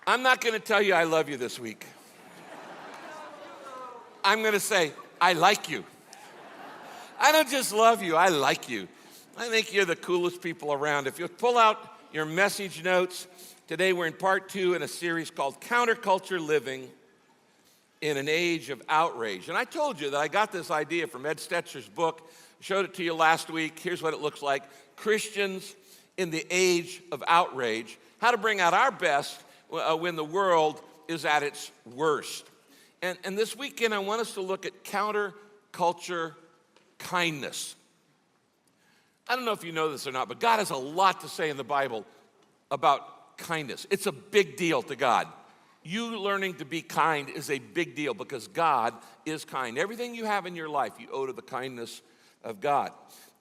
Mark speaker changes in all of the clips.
Speaker 1: I'm not going to tell you I love you this week. I'm going to say, I like you. I don't just love you, I like you. I think you're the coolest people around. If you pull out your message notes, today we're in part 2 in a series called Counterculture Living in an Age of Outrage. And I told you that I got this idea from Ed Stetzer's book. I showed it to you last week. Here's what it looks like. Christians in the Age of Outrage. How to bring out our best when the world is at its worst. And this weekend, I want us to look at counterculture kindness. I don't know if you know this or not, but God has a lot to say in the Bible about kindness. It's a big deal to God. You learning to be kind is a big deal because God is kind. Everything you have in your life, you owe to the kindness of God.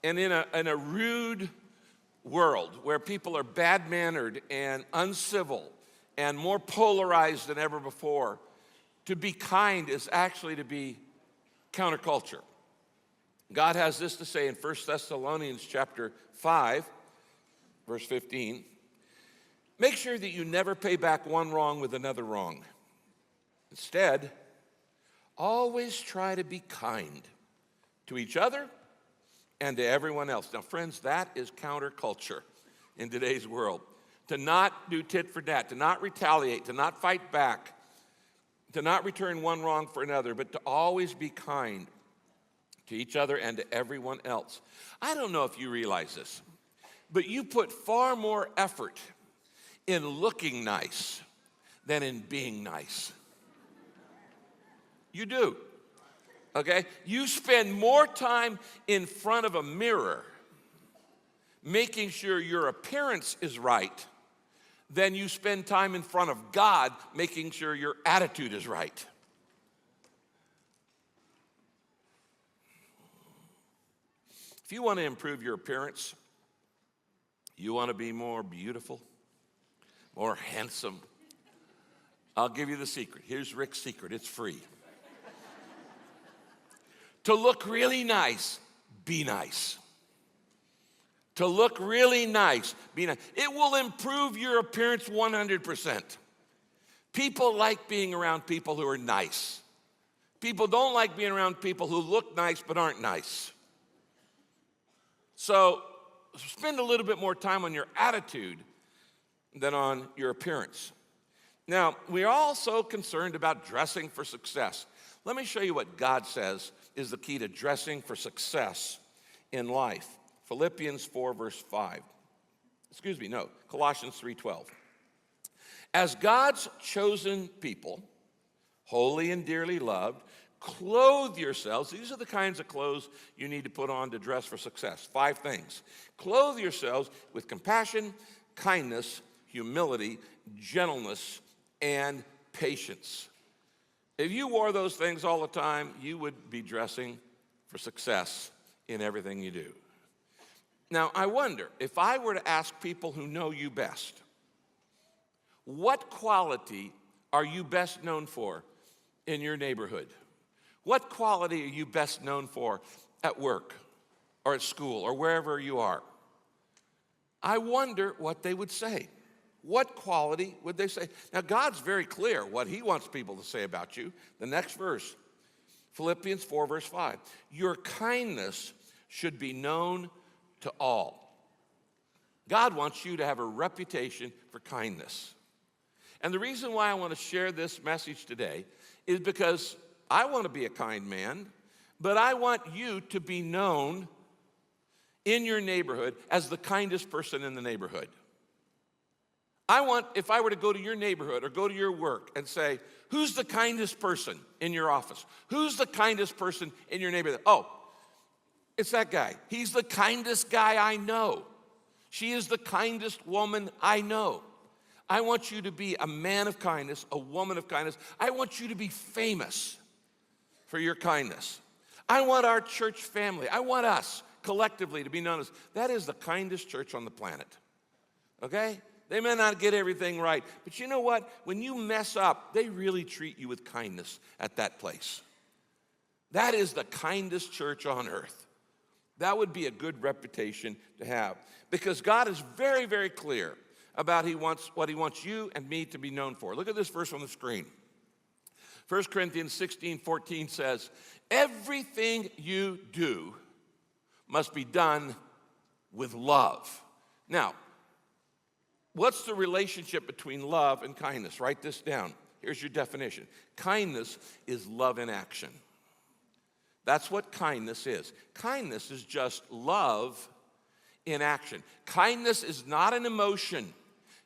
Speaker 1: And in a rude world where people are bad-mannered and uncivil and more polarized than ever before, to be kind is actually to be counterculture. God has this to say in 1 Thessalonians chapter 5, verse 15. Make sure that you never pay back one wrong with another wrong. Instead, always try to be kind to each other and to everyone else. Now, friends, that is counterculture in today's world. To not do tit for tat, to not retaliate, to not fight back, to not return one wrong for another, but to always be kind to each other and to everyone else. I don't know if you realize this, but you put far more effort in looking nice than in being nice. You do, okay? You spend more time in front of a mirror making sure your appearance is right than you spend time in front of God making sure your attitude is right. If you want to improve your appearance, you want to be more beautiful, more handsome, I'll give you the secret. Here's Rick's secret. It's free. To look really nice, be nice. To look really nice, be nice. It will improve your appearance 100%. People like being around people who are nice. People don't like being around people who look nice but aren't nice. So spend a little bit more time on your attitude than on your appearance. Now, we're also concerned about dressing for success. Let me show you what God says is the key to dressing for success in life. Philippians 4, verse 5. Colossians 3:12. As God's chosen people, holy and dearly loved, clothe yourselves. These are the kinds of clothes you need to put on to dress for success. 5 things. Clothe yourselves with compassion, kindness, humility, gentleness, and patience. If you wore those things all the time, you would be dressing for success in everything you do. Now, I wonder, if I were to ask people who know you best, what quality are you best known for in your neighborhood? What quality are you best known for at work or at school or wherever you are? I wonder what they would say. What quality would they say? Now, God's very clear what he wants people to say about you. The next verse, Philippians 4, verse 5. Your kindness should be known to all. God wants you to have a reputation for kindness. And the reason why I want to share this message today is because I want to be a kind man, but I want you to be known in your neighborhood as the kindest person in the neighborhood. If I were to go to your neighborhood or go to your work and say, who's the kindest person in your office? Who's the kindest person in your neighborhood? Oh, it's that guy. He's the kindest guy I know. She is the kindest woman I know. I want you to be a man of kindness, a woman of kindness. I want you to be famous for your kindness. I want our church family, I want us collectively to be known as, that is the kindest church on the planet. Okay? They may not get everything right, but you know what? When you mess up, they really treat you with kindness at that place. That is the kindest church on earth. That would be a good reputation to have, because God is very, very clear about what he wants you and me to be known for. Look at this verse on the screen. 1 Corinthians 16:14 says, everything you do must be done with love. Now, what's the relationship between love and kindness? Write this down. Here's your definition. Kindness is love in action. That's what kindness is. Kindness is just love in action. Kindness is not an emotion.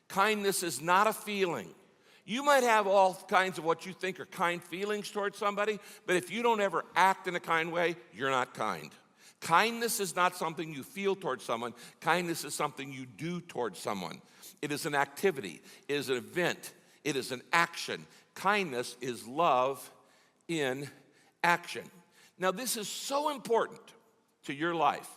Speaker 1: Kindness is not a feeling. You might have all kinds of what you think are kind feelings towards somebody, but if you don't ever act in a kind way, you're not kind. Kindness is not something you feel towards someone. Kindness is something you do towards someone. It is an activity. It is an event. It is an action. Kindness is love in action. Now, this is so important to your life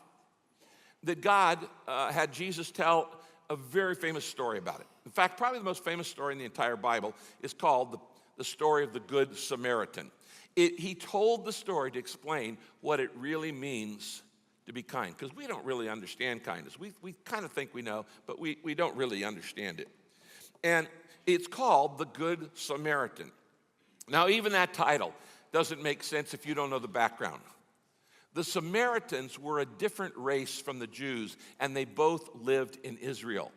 Speaker 1: that God had Jesus tell a very famous story about it. In fact, probably the most famous story in the entire Bible is called the story of the Good Samaritan. He told the story to explain what it really means to be kind, because we don't really understand kindness. We kind of think we know, but we don't really understand it. And it's called the Good Samaritan. Now, even that title doesn't make sense if you don't know the background. The Samaritans were a different race from the Jews, and they both lived in Israel.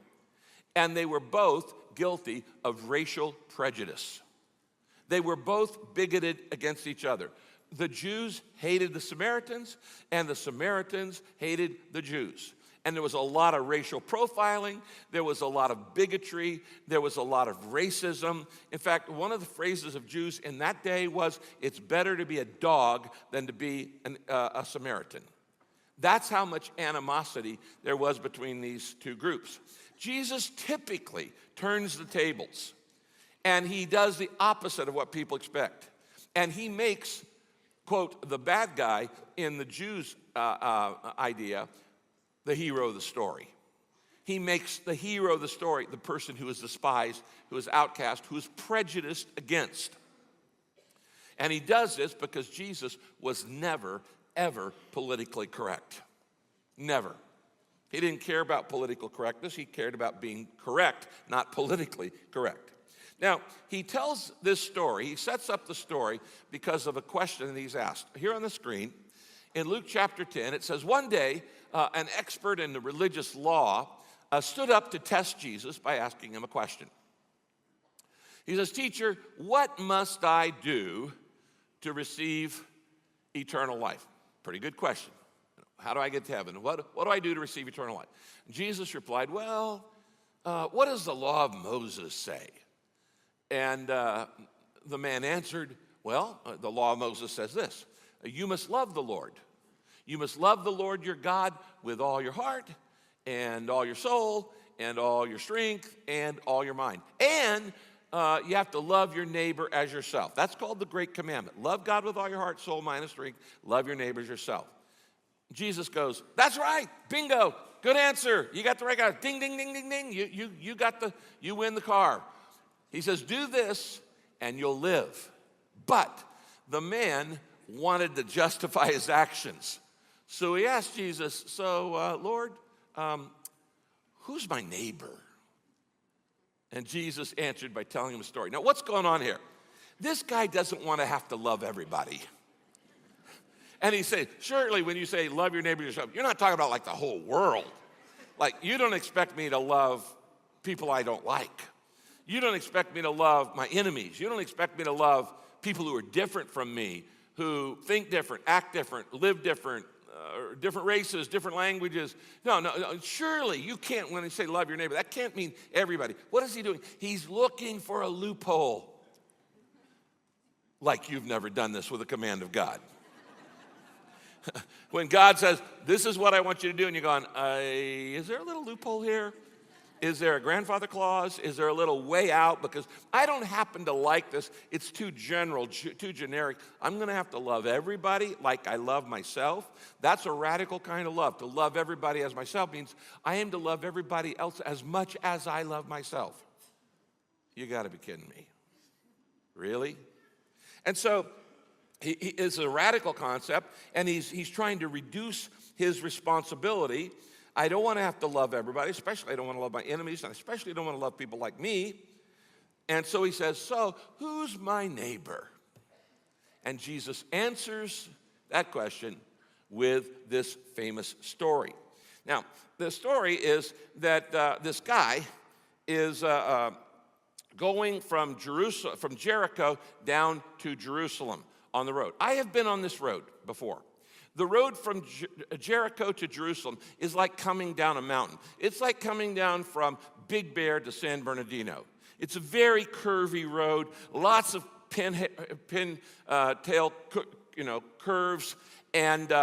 Speaker 1: And they were both guilty of racial prejudice. They were both bigoted against each other. The Jews hated the Samaritans, and the Samaritans hated the Jews. And there was a lot of racial profiling. There was a lot of bigotry. There was a lot of racism. In fact, one of the phrases of Jews in that day was, it's better to be a dog than to be a Samaritan. That's how much animosity there was between these two groups. Jesus typically turns the tables, and he does the opposite of what people expect. And he makes, quote, the bad guy in the Jews' idea the hero of the story. He makes the hero of the story the person who is despised, who is outcast, who is prejudiced against. And he does this because Jesus was never, ever politically correct. Never. He didn't care about political correctness. He cared about being correct, not politically correct. Now, he tells this story. He sets up the story because of a question that he's asked. Here on the screen, in Luke chapter 10, it says, one day, an expert in the religious law stood up to test Jesus by asking him a question. He says, teacher, what must I do to receive eternal life? Pretty good question. How do I get to heaven? What do I do to receive eternal life? And Jesus replied, well, what does the law of Moses say? And the man answered, well, the law of Moses says this, you must love the Lord. You must love the Lord your God with all your heart and all your soul and all your strength and all your mind. And you have to love your neighbor as yourself. That's called the great commandment. Love God with all your heart, soul, mind, and strength. Love your neighbor as yourself. Jesus goes, that's right, bingo, good answer. You got the right guy. Ding, ding, ding, ding, ding. You win the car. He says, do this and you'll live. But the man wanted to justify his actions. So he asked Jesus, Lord, who's my neighbor? And Jesus answered by telling him a story. Now, what's going on here? This guy doesn't want to have to love everybody. And he said, surely when you say love your neighbor yourself, you're not talking about like the whole world. Like, you don't expect me to love people I don't like. You don't expect me to love my enemies. You don't expect me to love people who are different from me, who think different, act different, live different, different races, different languages. No, surely you can't, when you say love your neighbor, that can't mean everybody. What is he doing? He's looking for a loophole. Like you've never done this with a command of God. When God says, this is what I want you to do, and you're going, is there a little loophole here? Is there a grandfather clause? Is there a little way out? Because I don't happen to like this. It's too general, too generic. I'm going to have to love everybody like I love myself. That's a radical kind of love. To love everybody as myself means I aim to love everybody else as much as I love myself. You got to be kidding me. Really? And so he is a radical concept, and he's trying to reduce his responsibility I don't want to have to love everybody, especially I don't want to love my enemies, and especially don't want to love people like me. And so he says, so who's my neighbor? And Jesus answers that question with this famous story. Now, the story is that this guy is going from Jericho down to Jerusalem on the road. I have been on this road before. The road from Jericho to Jerusalem is like coming down a mountain. It's like coming down from Big Bear to San Bernardino. It's a very curvy road, lots of tail curves, and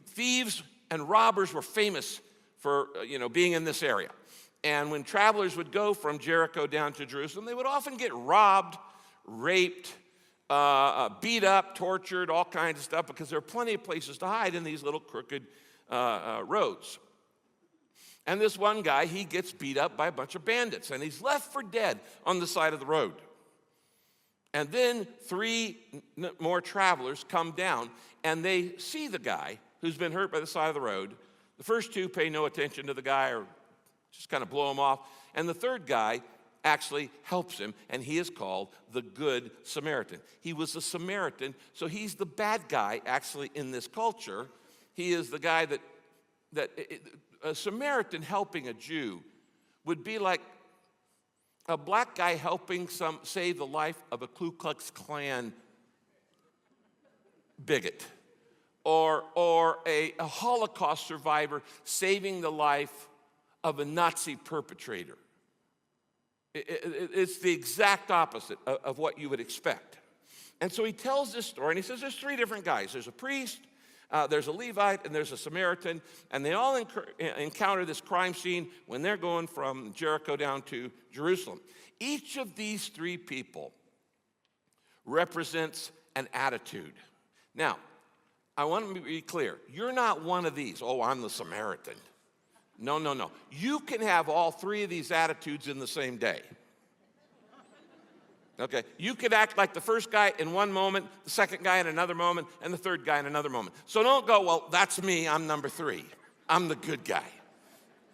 Speaker 1: thieves and robbers were famous for being in this area. And when travelers would go from Jericho down to Jerusalem, they would often get robbed, raped, beat up, tortured, all kinds of stuff, because there are plenty of places to hide in these little crooked roads. And this one guy, he gets beat up by a bunch of bandits, and he's left for dead on the side of the road. And then 3 more travelers come down, and they see the guy who's been hurt by the side of the road. The first 2 pay no attention to the guy or just kind of blow him off. And the third guy actually helps him, and he is called the Good Samaritan. He was a Samaritan, so he's the bad guy actually in this culture. He is the guy that a Samaritan helping a Jew would be like a black guy helping save the life of a Ku Klux Klan bigot, or a Holocaust survivor saving the life of a Nazi perpetrator. It's the exact opposite of what you would expect. And so he tells this story, and he says there's 3 different guys. There's a priest, there's a Levite, and there's a Samaritan, and they all encounter this crime scene when they're going from Jericho down to Jerusalem. Each of these 3 people represents an attitude. Now, I want to be clear. You're not one of these. Oh, I'm the Samaritan. No. You can have all 3 of these attitudes in the same day. Okay, you could act like the first guy in one moment, the second guy in another moment, and the third guy in another moment. So don't go, well, that's me, I'm number 3. I'm the good guy.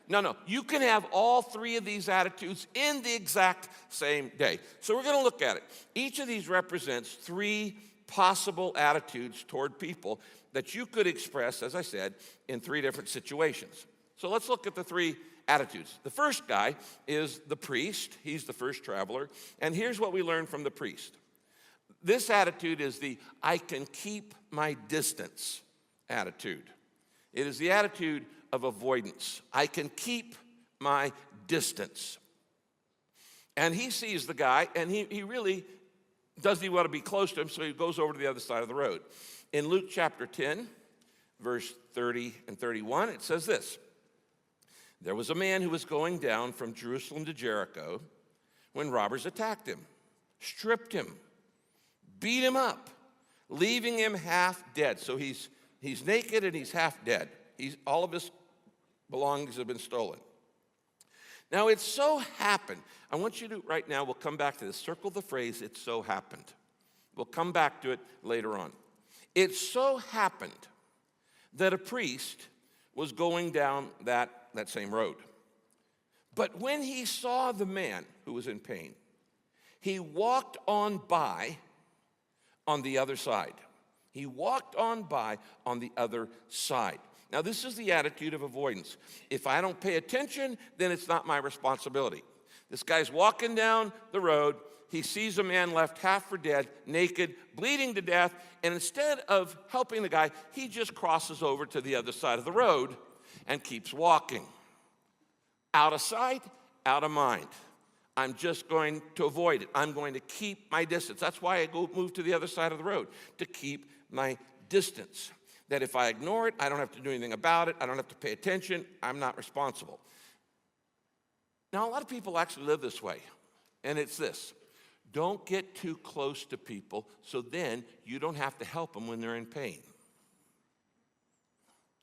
Speaker 1: No, you can have all 3 of these attitudes in the exact same day. So we're going to look at it. Each of these represents 3 possible attitudes toward people that you could express, as I said, in 3 different situations. So let's look at the 3 attitudes. The first guy is the priest. He's the first traveler. And here's what we learn from the priest. This attitude is the I can keep my distance attitude. It is the attitude of avoidance. I can keep my distance. And he sees the guy, and he really doesn't want to be close to him, so he goes over to the other side of the road. In Luke chapter 10, verse 30 and 31, it says this. There was a man who was going down from Jerusalem to Jericho when robbers attacked him, stripped him, beat him up, leaving him half dead. So he's naked and he's half dead. All of his belongings have been stolen. Now it so happened, I want you to, right now, we'll come back to this. Circle the phrase, it so happened. We'll come back to it later on. It so happened that a priest was going down that same road. But when he saw the man who was in pain, he walked on by on the other side. He walked on by on the other side. Now, this is the attitude of avoidance. If I don't pay attention, then it's not my responsibility. This guy's walking down the road. He sees a man left half for dead, naked, bleeding to death, and instead of helping the guy, he just crosses over to the other side of the road and keeps walking. Out of sight, out of mind. I'm just going to avoid it. I'm going to keep my distance. That's why I move to the other side of the road, to keep my distance. That if I ignore it, I don't have to do anything about it. I don't have to pay attention. I'm not responsible. Now, a lot of people actually live this way, and it's this. Don't get too close to people so then you don't have to help them when they're in pain.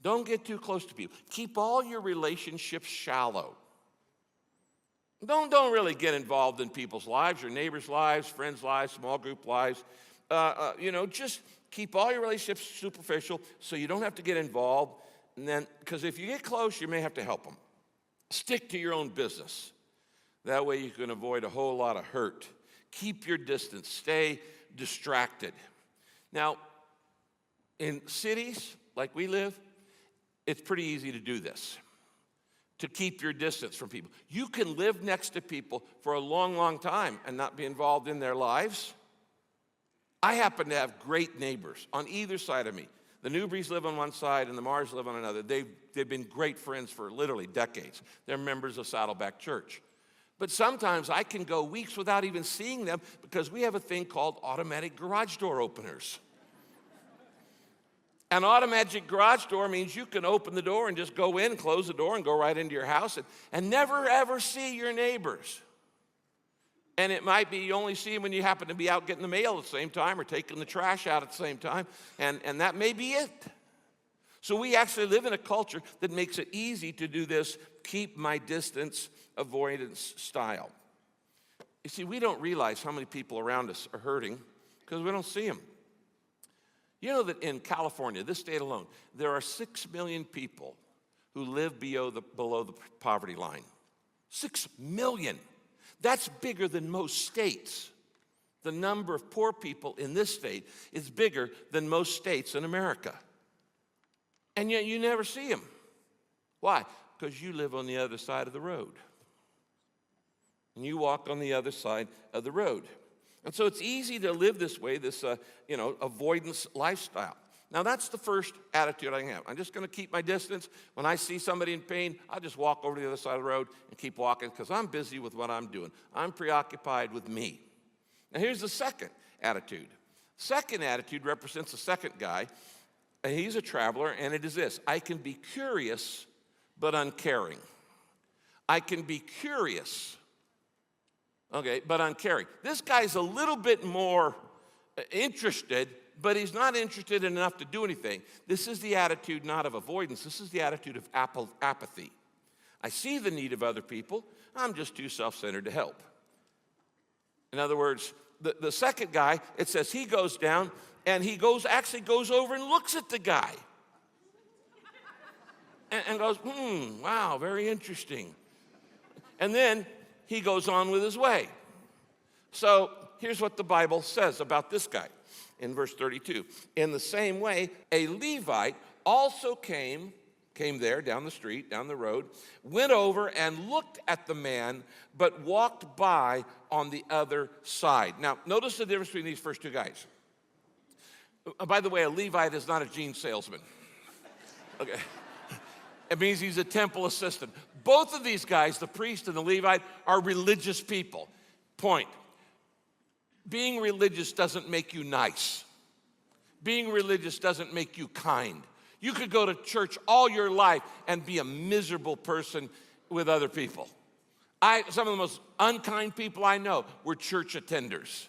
Speaker 1: Don't get too close to people. Keep all your relationships shallow. Don't really get involved in people's lives, your neighbors' lives, friends' lives, small group lives. Just keep all your relationships superficial so you don't have to get involved. And then, because if you get close, you may have to help them. Stick to your own business. That way you can avoid a whole lot of hurt. Keep your distance. Stay distracted. Now, in cities like we live, it's pretty easy to do this, to keep your distance from people. You can live next to people for a long, long time and not be involved in their lives. I happen to have great neighbors on either side of me. The Newberys live on one side and the Mars live on another. They've been great friends for literally decades. They're members of Saddleback Church. But sometimes I can go weeks without even seeing them because we have a thing called automatic garage door openers. An automatic garage door means you can open the door and just go in, close the door, and go right into your house and never, ever see your neighbors. And it might be you only see them when you happen to be out getting the mail at the same time or taking the trash out at the same time, and that may be it. So we actually live in a culture that makes it easy to do this keep my distance avoidance style. You see, we don't realize how many people around us are hurting because we don't see them. You know that in California, this state alone, there are 6 million people who live below the poverty line. 6 million. That's bigger than most states. The number of poor people in this state is bigger than most states in America. And yet you never see them. Why? Because you live on the other side of the road. And you walk on the other side of the road. And so it's easy to live this way, this avoidance lifestyle. Now that's the first attitude I have. I'm just going to keep my distance. When I see somebody in pain, I'll just walk over to the other side of the road and keep walking because I'm busy with what I'm doing. I'm preoccupied with me. Now here's the second attitude. Second attitude represents the second guy, and he's a traveler, and it is this: I can be curious but uncaring. I can be curious, but uncaring. This guy's a little bit more interested, but he's not interested enough to do anything. This is the attitude not of avoidance. This is the attitude of apathy. I see the need of other people. I'm just too self-centered to help. In other words, the second guy, it says he goes down and he actually goes over and looks at the guy and goes, wow, very interesting. And then he goes on with his way. So here's what the Bible says about this guy in verse 32. In the same way, a Levite also came there down the street, down the road, went over and looked at the man, but walked by on the other side. Now, notice the difference between these first two guys. By the way, a Levite is not a jean salesman. Okay. It means he's a temple assistant. Both of these guys, the priest and the Levite, are religious people. Point. Being religious doesn't make you nice. Being religious doesn't make you kind. You could go to church all your life and be a miserable person with other people. Some of the most unkind people I know were church attenders.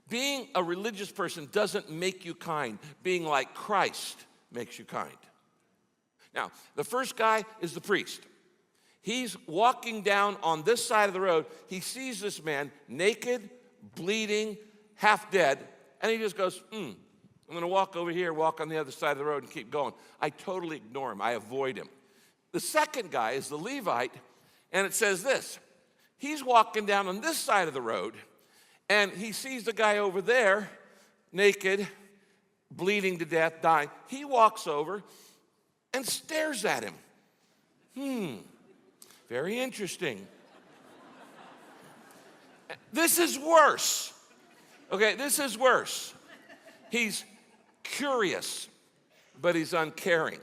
Speaker 1: Being a religious person doesn't make you kind. Being like Christ makes you kind. Now, the first guy is the priest. He's walking down on this side of the road. He sees this man naked, bleeding, half dead, and he just goes, I'm going to walk over here, walk on the other side of the road and keep going. I totally ignore him. I avoid him. The second guy is the Levite, and it says this. He's walking down on this side of the road, and he sees the guy over there, naked, bleeding to death, dying. He walks over and stares at him. Very interesting. This is worse. Okay, this is worse. He's curious, but he's uncaring.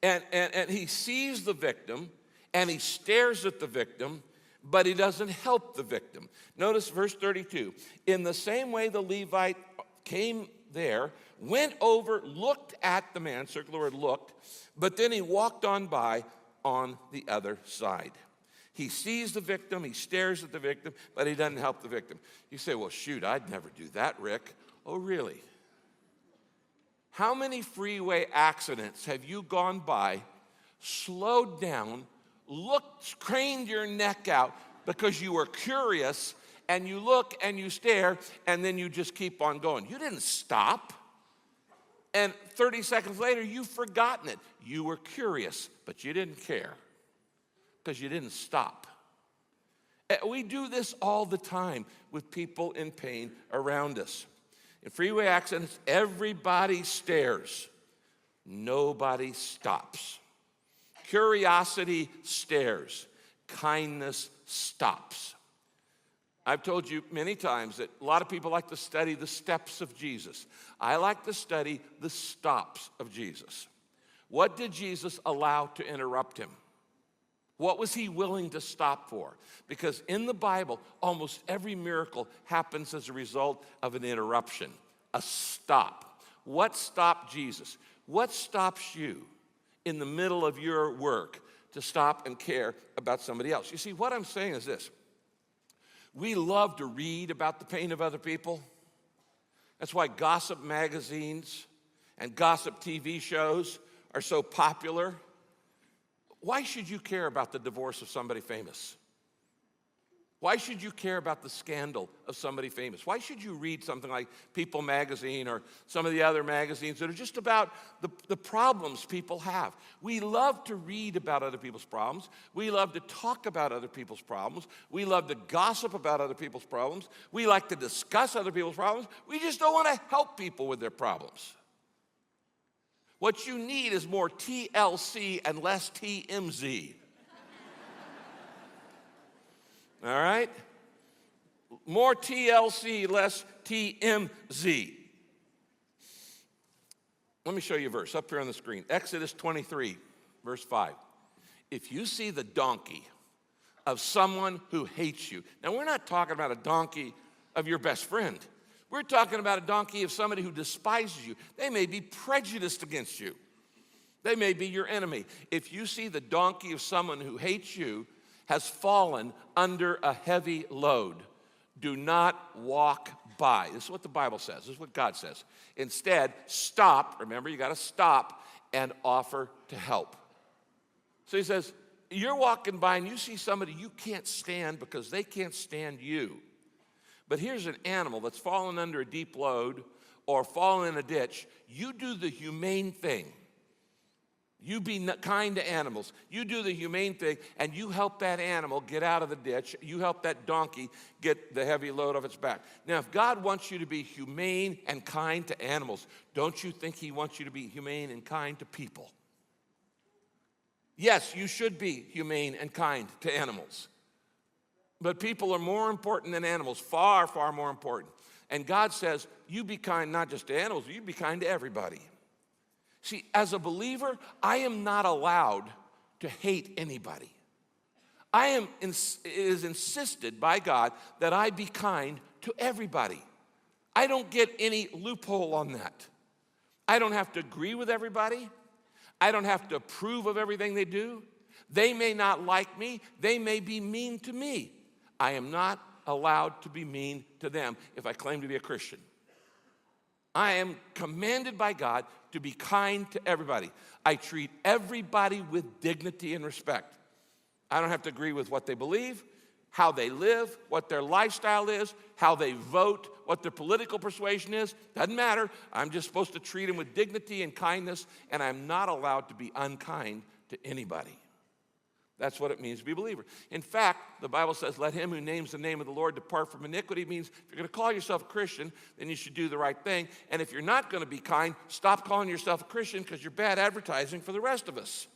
Speaker 1: And he sees the victim, and he stares at the victim, but he doesn't help the victim. Notice verse 32. In the same way the Levite came there, went over, looked at the man, circle the word looked, but then he walked on by on the other side. He sees the victim, he stares at the victim, but he doesn't help the victim. You say, well, shoot, I'd never do that, Rick. Oh, really? How many freeway accidents have you gone by, slowed down, looked, craned your neck out because you were curious, and you look and you stare, and then you just keep on going? You didn't stop. And 30 seconds later, you've forgotten it. You were curious, but you didn't care because you didn't stop. We do this all the time with people in pain around us. In freeway accidents, everybody stares. Nobody stops. Curiosity stares. Kindness stops. I've told you many times that a lot of people like to study the steps of Jesus. I like to study the stops of Jesus. What did Jesus allow to interrupt him? What was he willing to stop for? Because in the Bible, almost every miracle happens as a result of an interruption, a stop. What stopped Jesus? What stops you in the middle of your work to stop and care about somebody else? You see, what I'm saying is this. We love to read about the pain of other people. That's why gossip magazines and gossip TV shows are so popular. Why should you care about the divorce of somebody famous? Why should you care about the scandal of somebody famous? Why should you read something like People magazine or some of the other magazines that are just about the problems people have? We love to read about other people's problems. We love to talk about other people's problems. We love to gossip about other people's problems. We like to discuss other people's problems. We just don't want to help people with their problems. What you need is more TLC and less TMZ. All right? More TLC, less TMZ. Let me show you a verse up here on the screen. Exodus 23, verse 5. If you see the donkey of someone who hates you. Now, we're not talking about a donkey of your best friend. We're talking about a donkey of somebody who despises you. They may be prejudiced against you. They may be your enemy. If you see the donkey of someone who hates you, has fallen under a heavy load, do not walk by. This is what the Bible says. This is what God says. Instead, stop. Remember, you got to stop and offer to help. So he says, you're walking by and you see somebody you can't stand because they can't stand you. But here's an animal that's fallen under a deep load or fallen in a ditch. You do the humane thing. You be kind to animals. You do the humane thing, and you help that animal get out of the ditch. You help that donkey get the heavy load off its back. Now, if God wants you to be humane and kind to animals, don't you think he wants you to be humane and kind to people? Yes, you should be humane and kind to animals. But people are more important than animals, far, far more important. And God says, you be kind not just to animals, you be kind to everybody. See, as a believer, I am not allowed to hate anybody. It is insisted by God that I be kind to everybody. I don't get any loophole on that. I don't have to agree with everybody. I don't have to approve of everything they do. They may not like me. They may be mean to me. I am not allowed to be mean to them if I claim to be a Christian. I am commanded by God to be kind to everybody. I treat everybody with dignity and respect. I don't have to agree with what they believe, how they live, what their lifestyle is, how they vote, what their political persuasion is. Doesn't matter. I'm just supposed to treat them with dignity and kindness, and I'm not allowed to be unkind to anybody. That's what it means to be a believer. In fact, the Bible says, let him who names the name of the Lord depart from iniquity. It means if you're going to call yourself a Christian, then you should do the right thing. And if you're not going to be kind, stop calling yourself a Christian because you're bad advertising for the rest of us.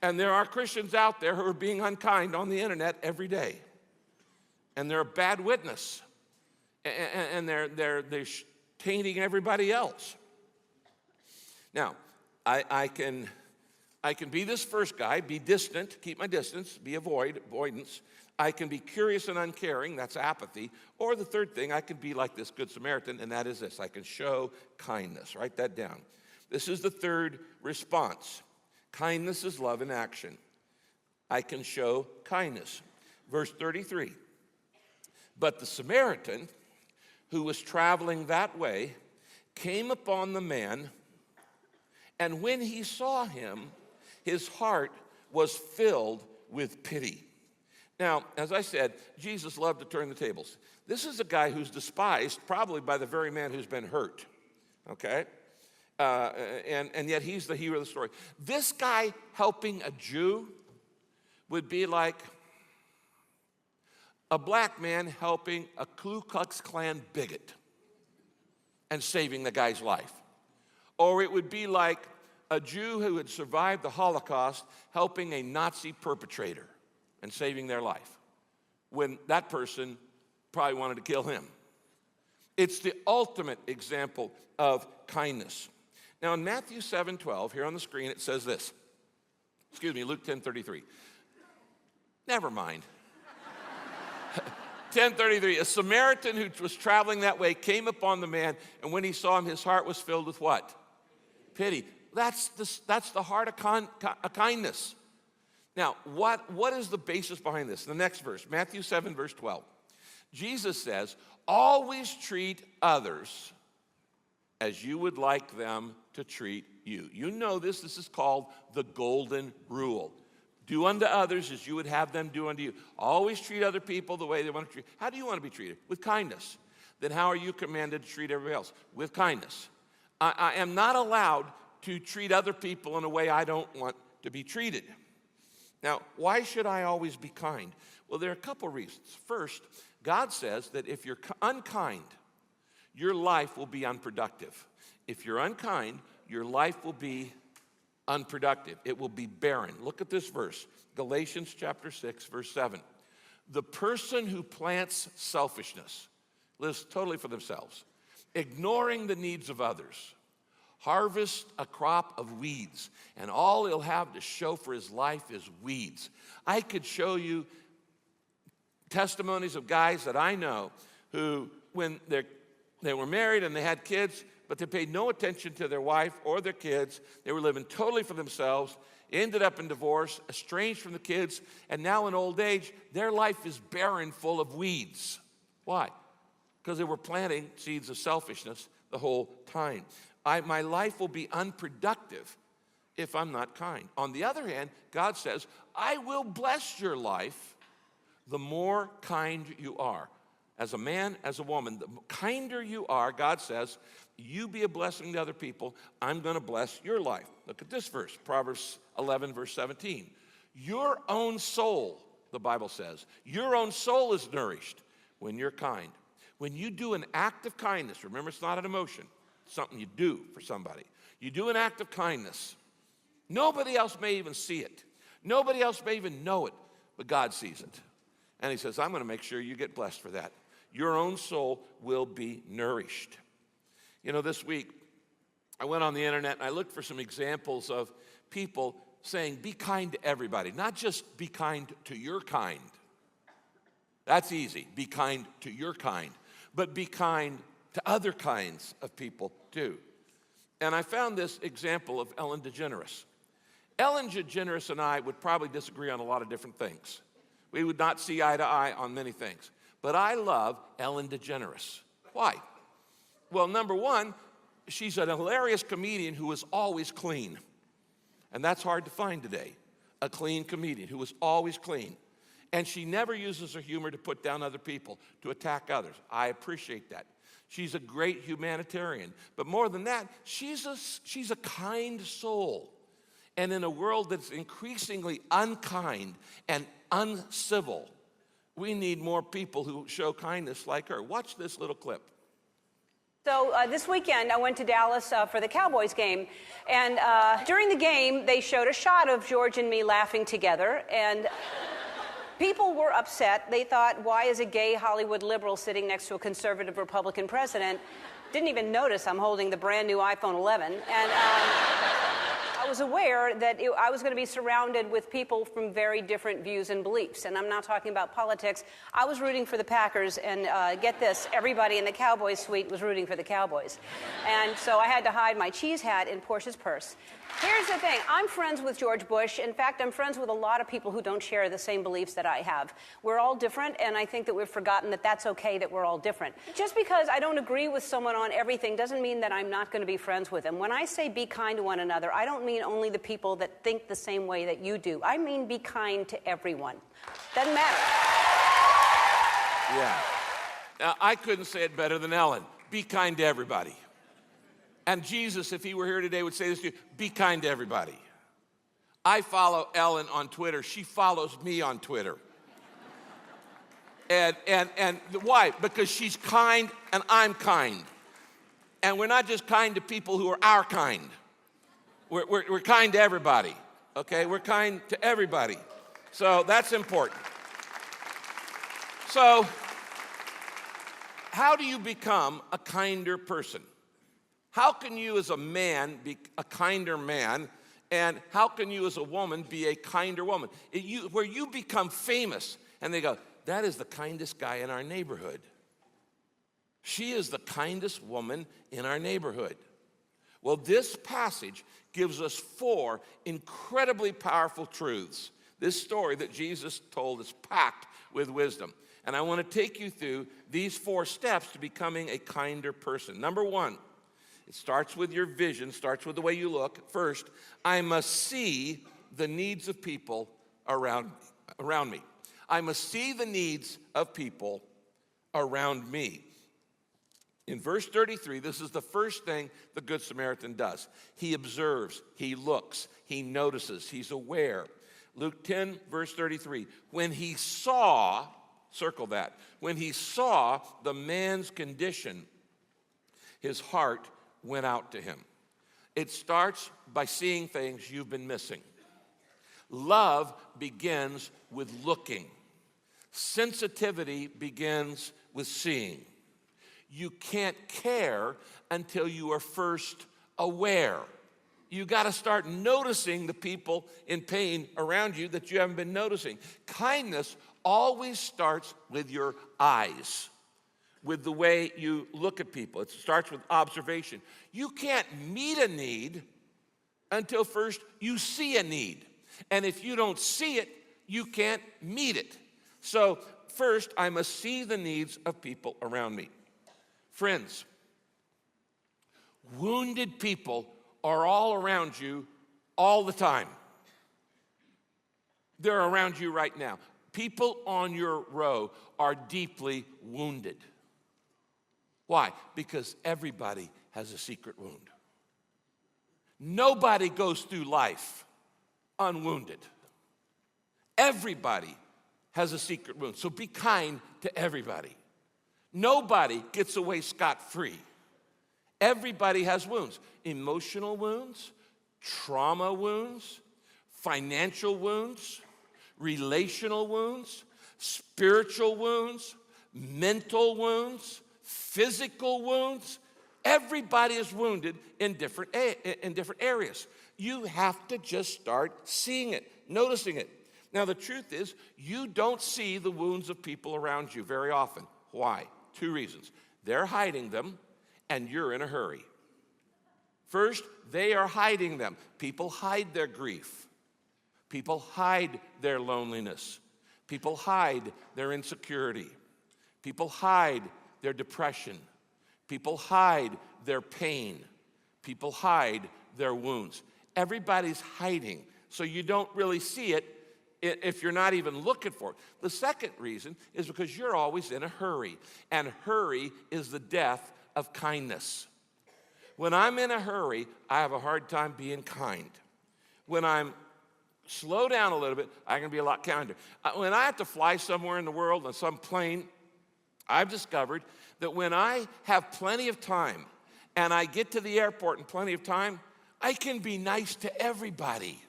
Speaker 1: And there are Christians out there who are being unkind on the internet every day. And they're a bad witness. And they're tainting everybody else. Now, I can be this first guy, be distant, keep my distance, be avoidance. I can be curious and uncaring, that's apathy. Or the third thing, I can be like this Good Samaritan, and that is this, I can show kindness. Write that down. This is the third response. Kindness is love in action. I can show kindness. Verse 33. But the Samaritan, who was traveling that way, came upon the man, and when he saw him, his heart was filled with pity. Now, as I said, Jesus loved to turn the tables. This is a guy who's despised probably by the very man who's been hurt, okay? And yet he's the hero of the story. This guy helping a Jew would be like a black man helping a Ku Klux Klan bigot and saving the guy's life. Or it would be like a Jew who had survived the Holocaust helping a Nazi perpetrator and saving their life when that person probably wanted to kill him. It's the ultimate example of kindness. Now in Matthew 7:12, here on the screen, it says this. Luke 10:33. Never mind. 10:33, a Samaritan who was traveling that way came upon the man, and when he saw him, his heart was filled with what? Pity. That's the heart of kindness. Now, what is the basis behind this? The next verse, Matthew 7, verse 12. Jesus says, always treat others as you would like them to treat you. You know this is called the golden rule. Do unto others as you would have them do unto you. Always treat other people the way they want to treat you. How do you want to be treated? With kindness. Then how are you commanded to treat everybody else? With kindness. I am not allowed to treat other people in a way I don't want to be treated. Now, why should I always be kind? Well, there are a couple reasons. First, God says that if you're unkind, your life will be unproductive. If you're unkind, your life will be unproductive. It will be barren. Look at this verse, Galatians chapter 6, verse 7. The person who plants selfishness lives totally for themselves, ignoring the needs of others, harvest a crop of weeds, and all he'll have to show for his life is weeds. I could show you testimonies of guys that I know who, when they were married and they had kids, but they paid no attention to their wife or their kids. They were living totally for themselves, ended up in divorce, estranged from the kids, and now in old age, their life is barren, full of weeds. Why? Because they were planting seeds of selfishness the whole time. My life will be unproductive if I'm not kind. On the other hand, God says, I will bless your life the more kind you are. As a man, as a woman, the kinder you are, God says, you be a blessing to other people, I'm going to bless your life. Look at this verse, Proverbs 11, verse 17. Your own soul, the Bible says, your own soul is nourished when you're kind. When you do an act of kindness, remember it's not an emotion, it's something you do for somebody. You do an act of kindness. Nobody else may even see it. Nobody else may even know it, but God sees it. And he says, I'm going to make sure you get blessed for that. Your own soul will be nourished. You know, this week, I went on the internet and I looked for some examples of people saying, be kind to everybody, not just be kind to your kind. That's easy, be kind to your kind, but be kind to other kinds of people too. And I found this example of Ellen DeGeneres. Ellen DeGeneres and I would probably disagree on a lot of different things. We would not see eye to eye on many things. But I love Ellen DeGeneres. Why? Well, number one, she's an hilarious comedian who is always clean. And that's hard to find today, a clean comedian who is always clean. And she never uses her humor to put down other people, to attack others. I appreciate that. She's a great humanitarian. But more than that, she's a kind soul. And in a world that's increasingly unkind and uncivil, we need more people who show kindness like her. Watch this little clip.
Speaker 2: So this weekend, I went to Dallas for the Cowboys game, and during the game, they showed a shot of George and me laughing together, and people were upset. They thought, why is a gay Hollywood liberal sitting next to a conservative Republican president? Didn't even notice I'm holding the brand new iPhone 11, and I was aware that I was going to be surrounded with people from very different views and beliefs, and I'm not talking about politics. I was rooting for the Packers, and get this, everybody in the Cowboys suite was rooting for the Cowboys. And so I had to hide my cheese hat in Portia's purse. Here's the thing. I'm friends with George Bush. In fact, I'm friends with a lot of people who don't share the same beliefs that I have. We're all different, and I think that we've forgotten that that's okay, that we're all different. Just because I don't agree with someone on everything doesn't mean that I'm not going to be friends with them. When I say be kind to one another, I don't mean only the people that think the same way that you do. I mean be kind to everyone. Doesn't matter.
Speaker 1: Yeah. Now, I couldn't say it better than Ellen. Be kind to everybody. And Jesus, if he were here today, would say this to you, be kind to everybody. I follow Ellen on Twitter. She follows me on Twitter. And why? Because she's kind and I'm kind. And we're not just kind to people who are our kind. We're kind to everybody, okay? We're kind to everybody. So that's important. So how do you become a kinder person? How can you as a man be a kinder man? And how can you as a woman be a kinder woman? Where you become famous and they go, that is the kindest guy in our neighborhood. She is the kindest woman in our neighborhood. Well, this passage gives us 4 incredibly powerful truths. This story that Jesus told is packed with wisdom. And I want to take you through these 4 steps to becoming a kinder person. Number 1, it starts with your vision, starts with the way you look. First, I must see the needs of people around me. I must see the needs of people around me. In verse 33, this is the first thing the Good Samaritan does. He observes, he looks, he notices, he's aware. Luke 10, verse 33, when he saw, circle that, when he saw the man's condition, his heart went out to him. It starts by seeing things you've been missing. Love begins with looking. Sensitivity begins with seeing. You can't care until you are first aware. You got to start noticing the people in pain around you that you haven't been noticing. Kindness always starts with your eyes, with the way you look at people. It starts with observation. You can't meet a need until first you see a need. And if you don't see it, you can't meet it. So first, I must see the needs of people around me. Friends, wounded people are all around you all the time. They're around you right now. People on your row are deeply wounded. Why? Because everybody has a secret wound. Nobody goes through life unwounded. Everybody has a secret wound. So be kind to everybody. Nobody gets away scot-free. Everybody has wounds. Emotional wounds, trauma wounds, financial wounds, relational wounds, spiritual wounds, mental wounds, physical wounds. Everybody is wounded in different areas. You have to just start seeing it, noticing it. Now, the truth is, you don't see the wounds of people around you very often. Why? 2 reasons. They're hiding them, and you're in a hurry. First, they are hiding them. People hide their grief. People hide their loneliness. People hide their insecurity. People hide their depression. People hide their pain. People hide their wounds. Everybody's hiding, so you don't really see it if you're not even looking for it. The second reason is because you're always in a hurry, and hurry is the death of kindness. When I'm in a hurry, I have a hard time being kind. When I'm slow down a little bit, I can be a lot kinder. When I have to fly somewhere in the world on some plane, I've discovered that when I have plenty of time and I get to the airport in plenty of time, I can be nice to everybody.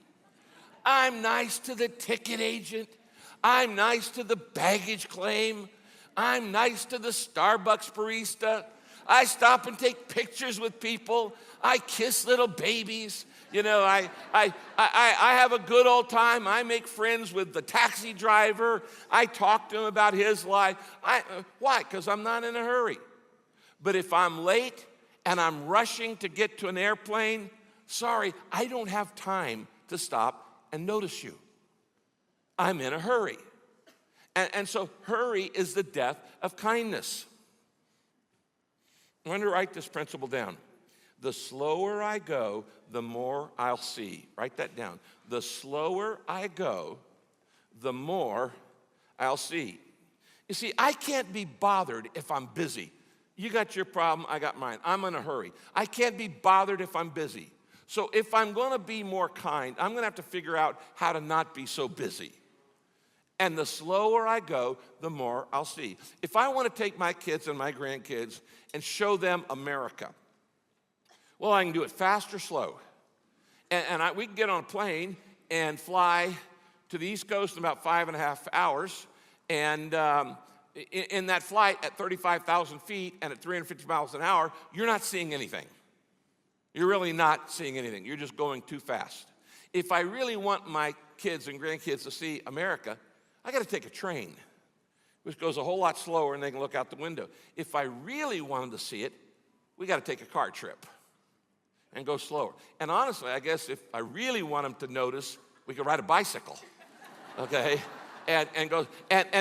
Speaker 1: I'm nice to the ticket agent. I'm nice to the baggage claim. I'm nice to the Starbucks barista. I stop and take pictures with people. I kiss little babies. You know, I have a good old time. I make friends with the taxi driver. I talk to him about his life. Why? Because I'm not in a hurry. But if I'm late and I'm rushing to get to an airplane, sorry, I don't have time to stop and notice you. I'm in a hurry. And so hurry is the death of kindness. I want to write this principle down. The slower I go, the more I'll see. Write that down. The slower I go, the more I'll see. You see, I can't be bothered if I'm busy. You got your problem, I got mine. I'm in a hurry. I can't be bothered if I'm busy. So if I'm going to be more kind, I'm going to have to figure out how to not be so busy. And the slower I go, the more I'll see. If I want to take my kids and my grandkids and show them America, well, I can do it fast or slow. And we can get on a plane and fly to the East Coast in about 5.5 hours. And in that flight at 35,000 feet and at 350 miles an hour, you're not seeing anything. You're really not seeing anything. You're just going too fast. If I really want my kids and grandkids to see America, I got to take a train, which goes a whole lot slower and they can look out the window. If I really want them to see it, we got to take a car trip and go slower. And honestly, I guess if I really want them to notice, we could ride a bicycle, okay? And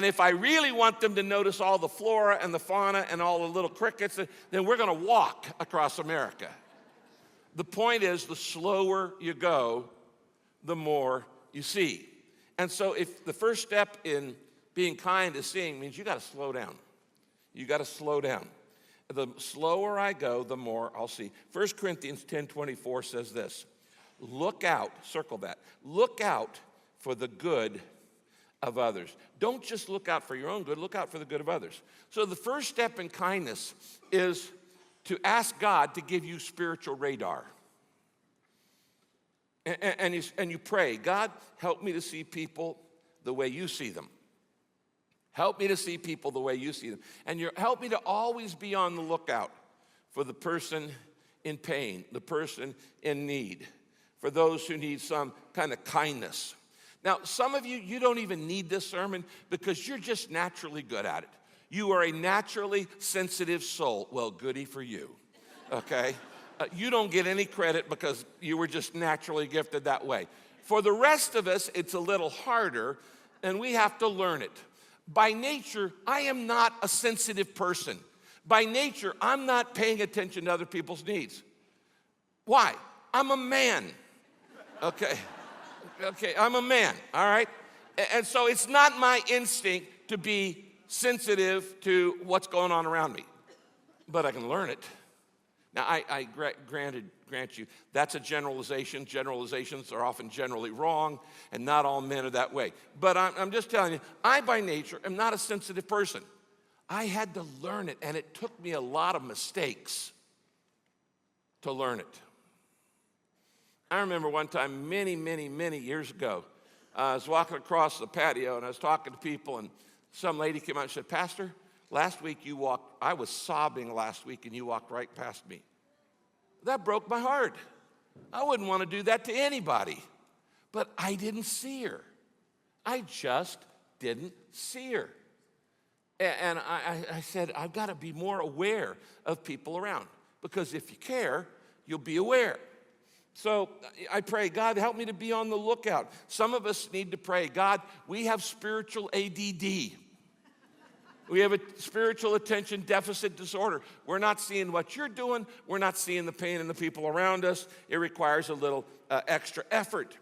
Speaker 1: if I really want them to notice all the flora and the fauna and all the little crickets, then we're going to walk across America. The point is, the slower you go, the more you see. And so if the first step in being kind is seeing, means you got to slow down. You got to slow down. The slower I go, the more I'll see. 1 Corinthians 10:24 says this, look out, circle that, look out for the good of others. Don't just look out for your own good, look out for the good of others. So the first step in kindness is to ask God to give you spiritual radar. And you pray, God, help me to see people the way you see them. Help me to see people the way you see them. And help me to always be on the lookout for the person in pain, the person in need, for those who need some kind of kindness. Now, some of you don't even need this sermon because you're just naturally good at it. You are a naturally sensitive soul. Well, goody for you, okay? You don't get any credit because you were just naturally gifted that way. For the rest of us, it's a little harder, and we have to learn it. By nature, I am not a sensitive person. By nature, I'm not paying attention to other people's needs. Why? I'm a man, okay? Okay, I'm a man, all right? And so it's not my instinct to be sensitive to what's going on around me, but I can learn it. Now, I grant you, that's a generalization. Generalizations are often generally wrong, and not all men are that way. But I'm just telling you, I, by nature, am not a sensitive person. I had to learn it, and it took me a lot of mistakes to learn it. I remember one time many years ago, I was walking across the patio, and I was talking to people, and some lady came out and said, Pastor, last week I was sobbing last week, and you walked right past me. That broke my heart. I wouldn't want to do that to anybody. But I didn't see her. I just didn't see her. And I said, I've got to be more aware of people around. Because if you care, you'll be aware. So I pray, God, help me to be on the lookout. Some of us need to pray, God, we have spiritual ADD. We have a spiritual attention deficit disorder. We're not seeing what you're doing. We're not seeing the pain in the people around us. It requires a little extra effort.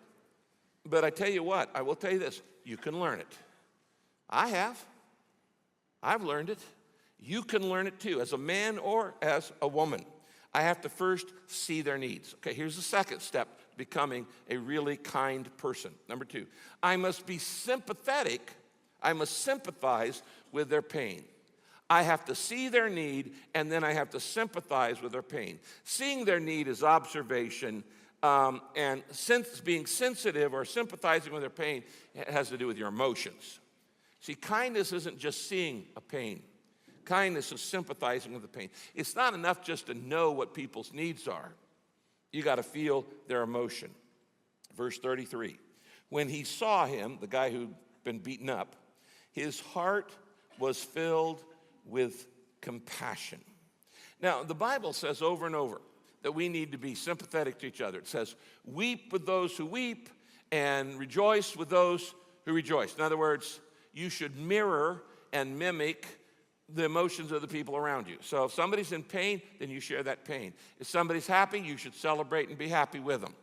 Speaker 1: But I tell you what, I will tell you this, you can learn it. I have. I've learned it. You can learn it too, as a man or as a woman. I have to first see their needs. Okay, here's the second step to becoming a really kind person. Number 2, I must be sympathetic. I must sympathize with their pain. I have to see their need, and then I have to sympathize with their pain. Seeing their need is observation, and being sensitive or sympathizing with their pain has to do with your emotions. See, kindness isn't just seeing a pain. Kindness is sympathizing with the pain. It's not enough just to know what people's needs are. You got to feel their emotion. Verse 33, when he saw him, the guy who'd been beaten up, his heart was filled with compassion. Now, the Bible says over and over that we need to be sympathetic to each other. It says, weep with those who weep and rejoice with those who rejoice. In other words, you should mirror and mimic the emotions of the people around you. So if somebody's in pain, then you share that pain. If somebody's happy, you should celebrate and be happy with them.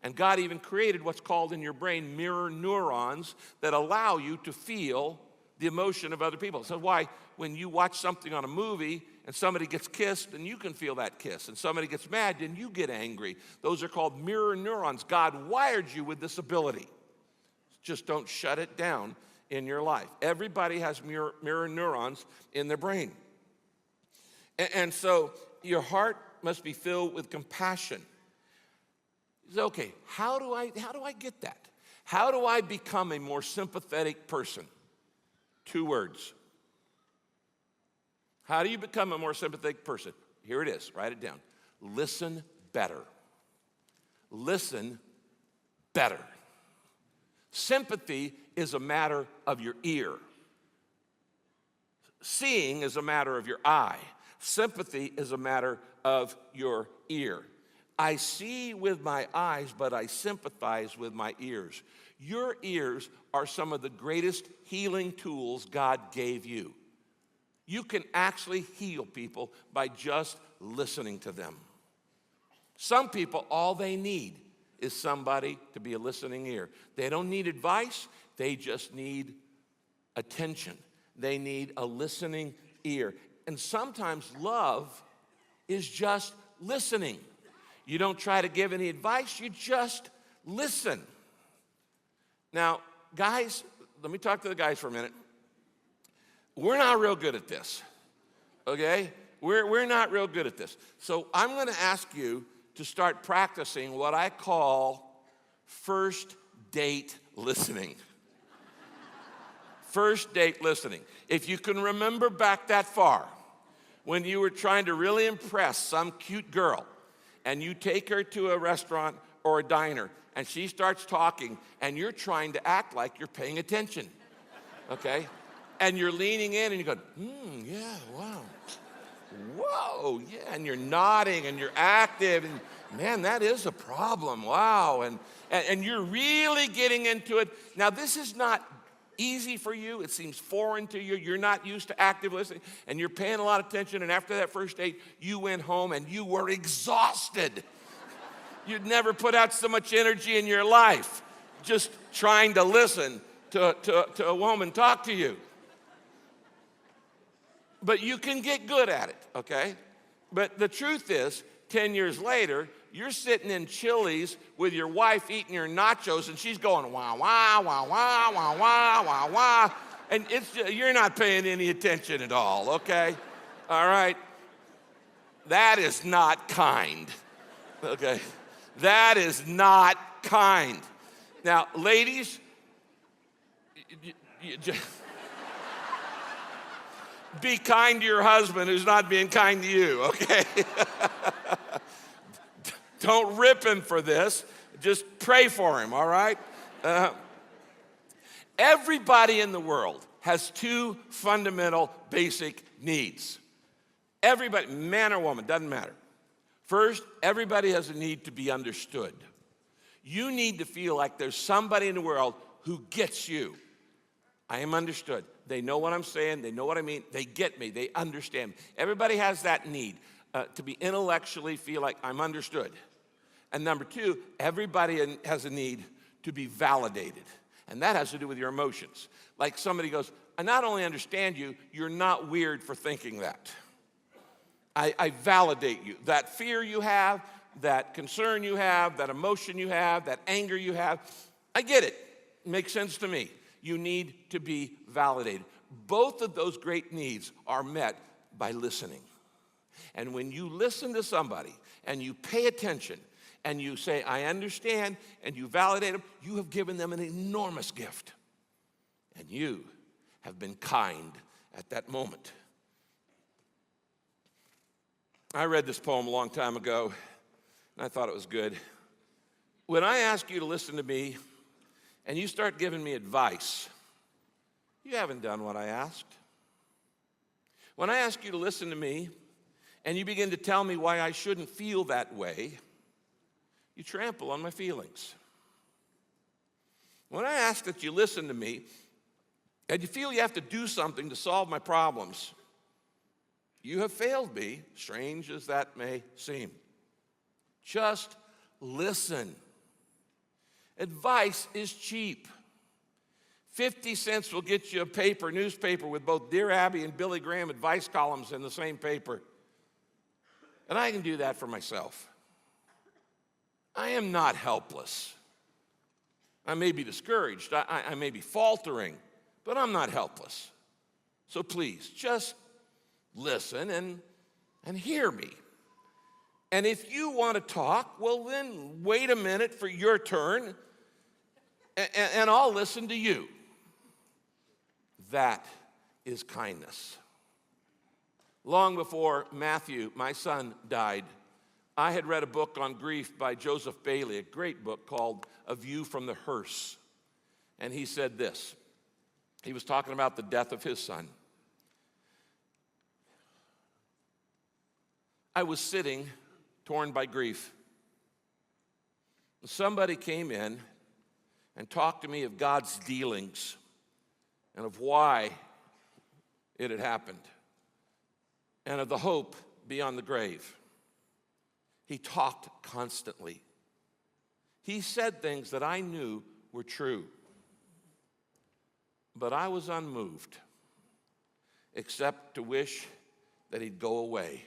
Speaker 1: And God even created what's called in your brain mirror neurons that allow you to feel the emotion of other people. So why, when you watch something on a movie and somebody gets kissed, then you can feel that kiss. And somebody gets mad, then you get angry. Those are called mirror neurons. God wired you with this ability. Just don't shut it down in your life. Everybody has mirror neurons in their brain. And so your heart must be filled with compassion. Okay, how do I get that? How do I become a more sympathetic person? 2 words. How do you become a more sympathetic person? Here it is, write it down. Listen better. Listen better. Sympathy is a matter of your ear. Seeing is a matter of your eye. Sympathy is a matter of your ear. I see with my eyes, but I sympathize with my ears. Your ears are some of the greatest healing tools God gave you. You can actually heal people by just listening to them. Some people, all they need is somebody to be a listening ear. They don't need advice, they just need attention. They need a listening ear. And sometimes love is just listening. You don't try to give any advice, you just listen. Now, guys, let me talk to the guys for a minute. We're not real good at this, okay? We're not real good at this. So I'm going to ask you to start practicing what I call first date listening. First date listening. If you can remember back that far, when you were trying to really impress some cute girl, and you take her to a restaurant or a diner, and she starts talking, and you're trying to act like you're paying attention, okay? And you're leaning in, and you go, yeah, wow. Whoa, yeah, and you're nodding, and you're active, and man, that is a problem, wow. And you're really getting into it. Now, this is not easy for you. It seems foreign to you. You're not used to active listening, and you're paying a lot of attention, and after that first date, you went home, and you were exhausted. You'd never put out so much energy in your life just trying to listen to a woman talk to you. But you can get good at it, okay? But the truth is, 10 years later, you're sitting in Chili's with your wife eating your nachos, and she's going, wah, wah, wah, wah, wah, wah, wah, wah. And you're not paying any attention at all, okay? All right? That is not kind, okay? That is not kind. Now, ladies, be kind to your husband who's not being kind to you, okay? Don't rip him for this. Just pray for him, all right? Everybody in the world has 2 fundamental basic needs. Everybody, man or woman, doesn't matter. First, everybody has a need to be understood. You need to feel like there's somebody in the world who gets you. I am understood. They know what I'm saying. They know what I mean. They get me. They understand. Everybody has that need to be intellectually feel like I'm understood. And number 2, everybody has a need to be validated. And that has to do with your emotions. Like somebody goes, I not only understand you, you're not weird for thinking that. I validate you. That fear you have, that concern you have, that emotion you have, that anger you have, I get it. It makes sense to me. You need to be validated. Both of those great needs are met by listening. And when you listen to somebody and you pay attention and you say, I understand, and you validate them, you have given them an enormous gift. And you have been kind at that moment. I read this poem a long time ago, and I thought it was good. When I ask you to listen to me, and you start giving me advice, you haven't done what I asked. When I ask you to listen to me, and you begin to tell me why I shouldn't feel that way, you trample on my feelings. When I ask that you listen to me, and you feel you have to do something to solve my problems, you have failed me, strange as that may seem. Just listen. Advice is cheap. 50 cents will get you a newspaper with both Dear Abby and Billy Graham advice columns in the same paper. And I can do that for myself. I am not helpless. I may be discouraged, I may be faltering, but I'm not helpless. So please, just listen and hear me. And if you want to talk, well then wait a minute for your turn, and I'll listen to you. That is kindness. Long before Matthew, my son, died, I had read a book on grief by Joseph Bailey, a great book called A View from the Hearse. And he said this. He was talking about the death of his son. I was sitting, torn by grief. Somebody came in and talked to me of God's dealings and of why it had happened and of the hope beyond the grave. He talked constantly. He said things that I knew were true, but I was unmoved, except to wish that he'd go away.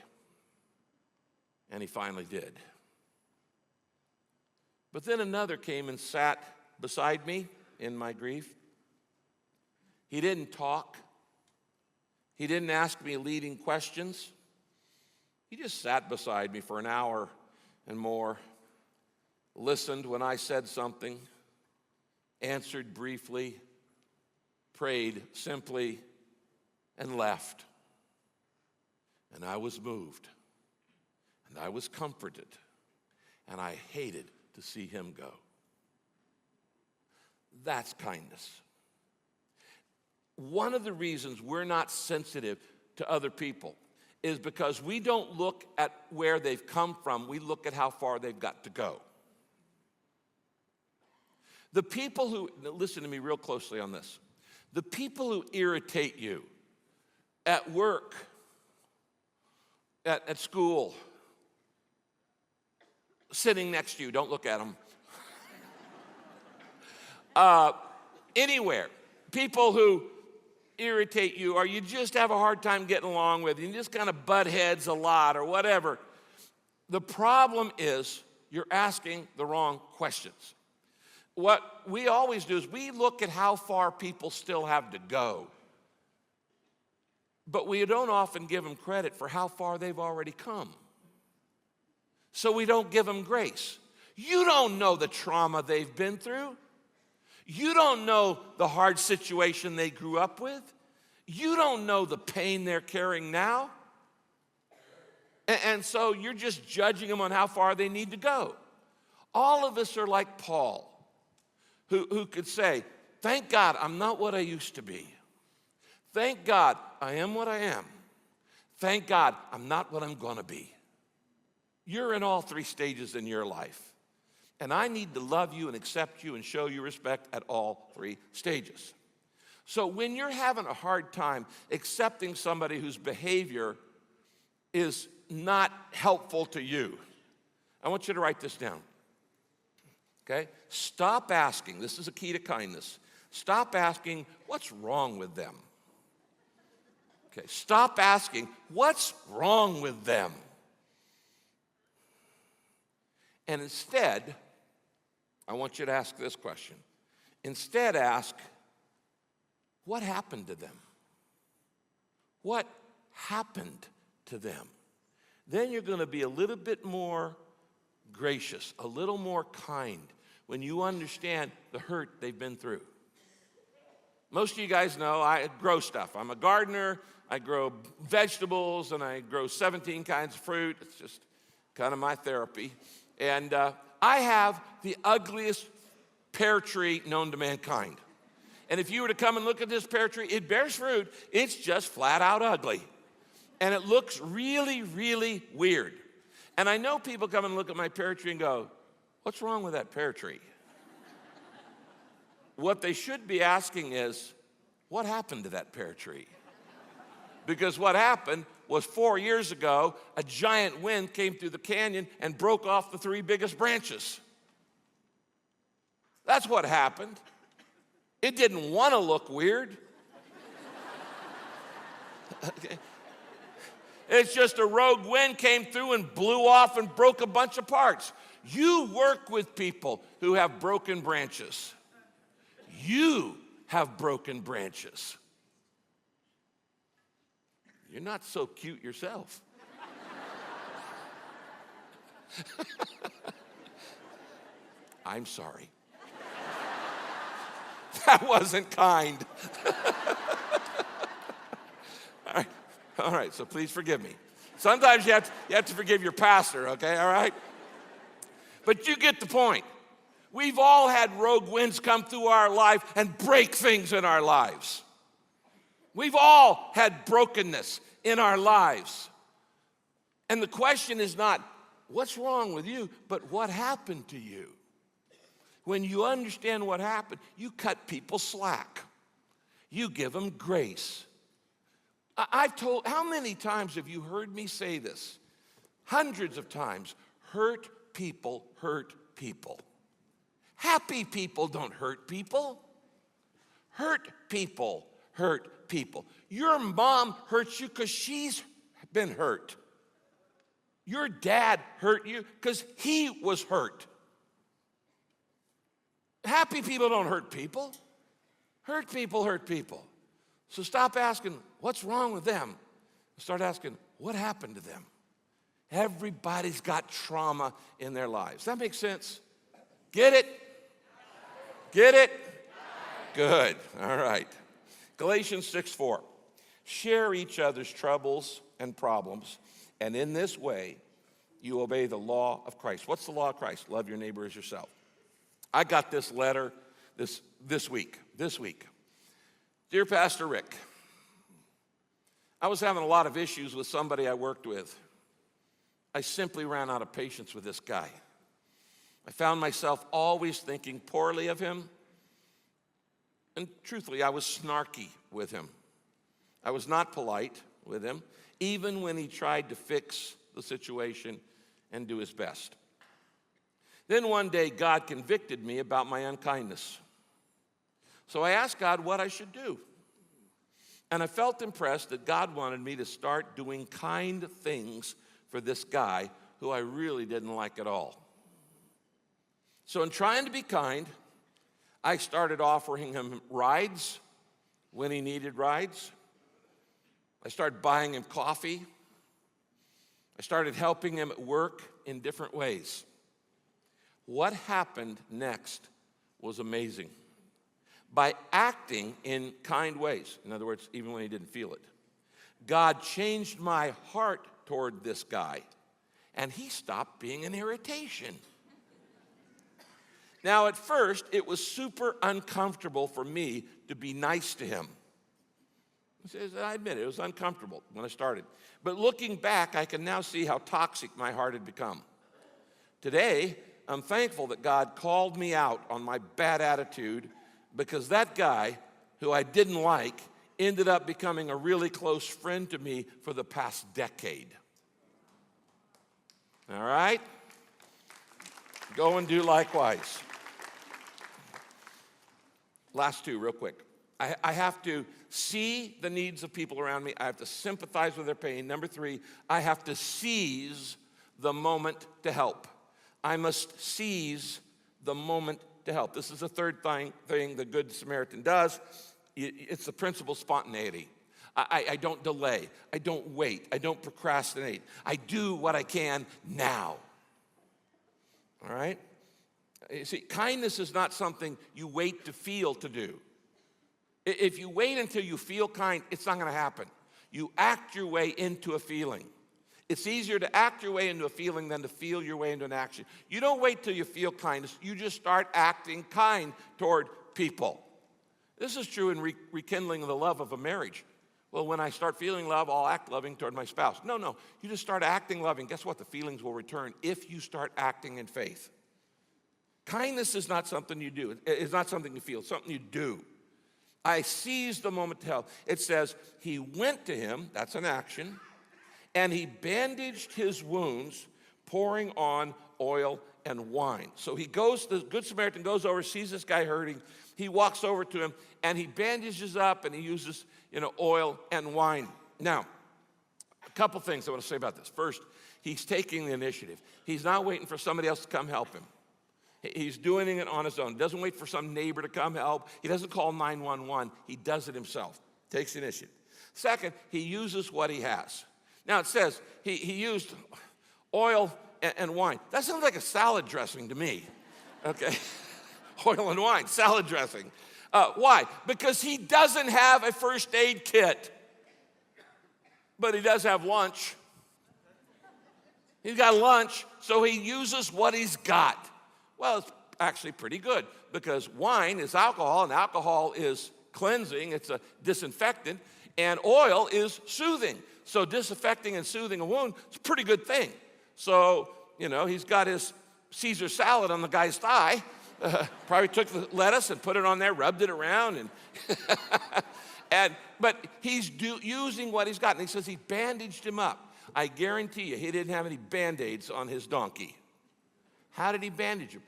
Speaker 1: And he finally did. But then another came and sat beside me in my grief. He didn't talk. He didn't ask me leading questions. He just sat beside me for an hour and more, listened when I said something, answered briefly, prayed simply, and left. And I was moved, and I was comforted, and I hated to see him go. That's kindness. One of the reasons we're not sensitive to other people is because we don't look at where they've come from, we look at how far they've got to go. The people who, listen to me real closely on this, the people who irritate you at work, at school, sitting next to you, don't look at them, anywhere, people who irritate you or you just have a hard time getting along with, you just kind of butt heads a lot or whatever. The problem is you're asking the wrong questions. What we always do is we look at how far people still have to go, but we don't often give them credit for how far they've already come. So we don't give them grace. You don't know the trauma they've been through. You don't know the hard situation they grew up with. You don't know the pain they're carrying now. And so you're just judging them on how far they need to go. All of us are like Paul, who could say, thank God I'm not what I used to be. Thank God I am what I am. Thank God I'm not what I'm going to be. You're in all three stages in your life. And I need to love you and accept you and show you respect at all three stages. So when you're having a hard time accepting somebody whose behavior is not helpful to you, I want you to write this down. Okay? Stop asking. This is a key to kindness. Stop asking, what's wrong with them? Okay, stop asking, what's wrong with them? And instead, I want you to ask this question. Instead, ask, what happened to them? What happened to them? Then you're going to be a little bit more gracious, a little more kind when you understand the hurt they've been through. Most of you guys know I grow stuff. I'm a gardener. I grow vegetables, and I grow 17 kinds of fruit. It's just kind of my therapy. And I have the ugliest pear tree known to mankind. And if you were to come and look at this pear tree, it bears fruit. It's just flat out ugly. And it looks really, really weird. And I know people come and look at my pear tree and go, what's wrong with that pear tree? What they should be asking is, what happened to that pear tree? Because what happened was 4 years ago, a giant wind came through the canyon and broke off the 3 biggest branches. That's what happened. It didn't want to look weird. Okay. It's just a rogue wind came through and blew off and broke a bunch of parts. You work with people who have broken branches. You have broken branches. You're not so cute yourself. I'm sorry. That wasn't kind. All right, so please forgive me. Sometimes you have to forgive your pastor, okay, all right? But you get the point. We've all had rogue winds come through our life and break things in our lives. We've all had brokenness in our lives. And the question is not, what's wrong with you, but what happened to you? When you understand what happened, you cut people slack. You give them grace. I've told, how many times have you heard me say this? Hundreds of times. Hurt people hurt people. Happy people don't hurt people. Hurt people hurt people. Your mom hurts you because she's been hurt. Your dad hurt you because he was hurt. Happy people don't hurt people. Hurt people hurt people. So stop asking, what's wrong with them? Start asking, what happened to them? Everybody's got trauma in their lives. That makes sense? Get it? Get it? Good. All right. Galatians 6:4. Share each other's troubles and problems, and in this way, you obey the law of Christ. What's the law of Christ? Love your neighbor as yourself. I got this letter this week. Dear Pastor Rick, I was having a lot of issues with somebody I worked with. I simply ran out of patience with this guy. I found myself always thinking poorly of him. And truthfully, I was snarky with him. I was not polite with him, even when he tried to fix the situation and do his best. Then one day, God convicted me about my unkindness. So I asked God what I should do. And I felt impressed that God wanted me to start doing kind things for this guy who I really didn't like at all. So in trying to be kind, I started offering him rides when he needed rides. I started buying him coffee. I started helping him at work in different ways. What happened next was amazing. By acting in kind ways, in other words, even when he didn't feel it, God changed my heart toward this guy, and he stopped being an irritation. Now, at first, it was super uncomfortable for me to be nice to him. I admit it, it was uncomfortable when I started. But looking back, I can now see how toxic my heart had become. Today, I'm thankful that God called me out on my bad attitude, because that guy, who I didn't like, ended up becoming a really close friend to me for the past decade. All right? Go and do likewise. Last two, real quick. I have to see the needs of people around me. I have to sympathize with their pain. Number three, I have to seize the moment to help. I must seize the moment to help. This is the third thing the Good Samaritan does. It's the principle of spontaneity. I don't delay. I don't wait. I don't procrastinate. I do what I can now. All right? You see, kindness is not something you wait to feel to do. If you wait until you feel kind, it's not going to happen. You act your way into a feeling. It's easier to act your way into a feeling than to feel your way into an action. You don't wait till you feel kindness. You just start acting kind toward people. This is true in rekindling the love of a marriage. Well, when I start feeling love, I'll act loving toward my spouse. No. You just start acting loving. Guess what? The feelings will return if you start acting in faith. Kindness is not something you do. It's not something you feel. It's something you do. I seized the moment to help. It says, he went to him, that's an action, and he bandaged his wounds, pouring on oil and wine. So he goes, the Good Samaritan goes over, sees this guy hurting, He walks over to him, and he bandages up, and he uses, oil and wine. Now, a couple things I want to say about this. First, he's taking the initiative. He's not waiting for somebody else to come help him. He's doing it on his own. He doesn't wait for some neighbor to come help. He doesn't call 911. He does it himself. Takes the initiative. Second, he uses what he has. Now, it says he used oil and wine. That sounds like a salad dressing to me, okay? Oil and wine, salad dressing. Why? Because he doesn't have a first aid kit, but he does have lunch. He's got lunch, so he uses what he's got. Well, it's actually pretty good because wine is alcohol, and alcohol is cleansing. It's a disinfectant, and oil is soothing. So disinfecting and soothing a wound is a pretty good thing. So, he's got his Caesar salad on the guy's thigh. Probably took the lettuce and put it on there, rubbed it around, but he's using what he's got. And he says he bandaged him up. I guarantee you, he didn't have any Band-Aids on his donkey. How did he bandage him?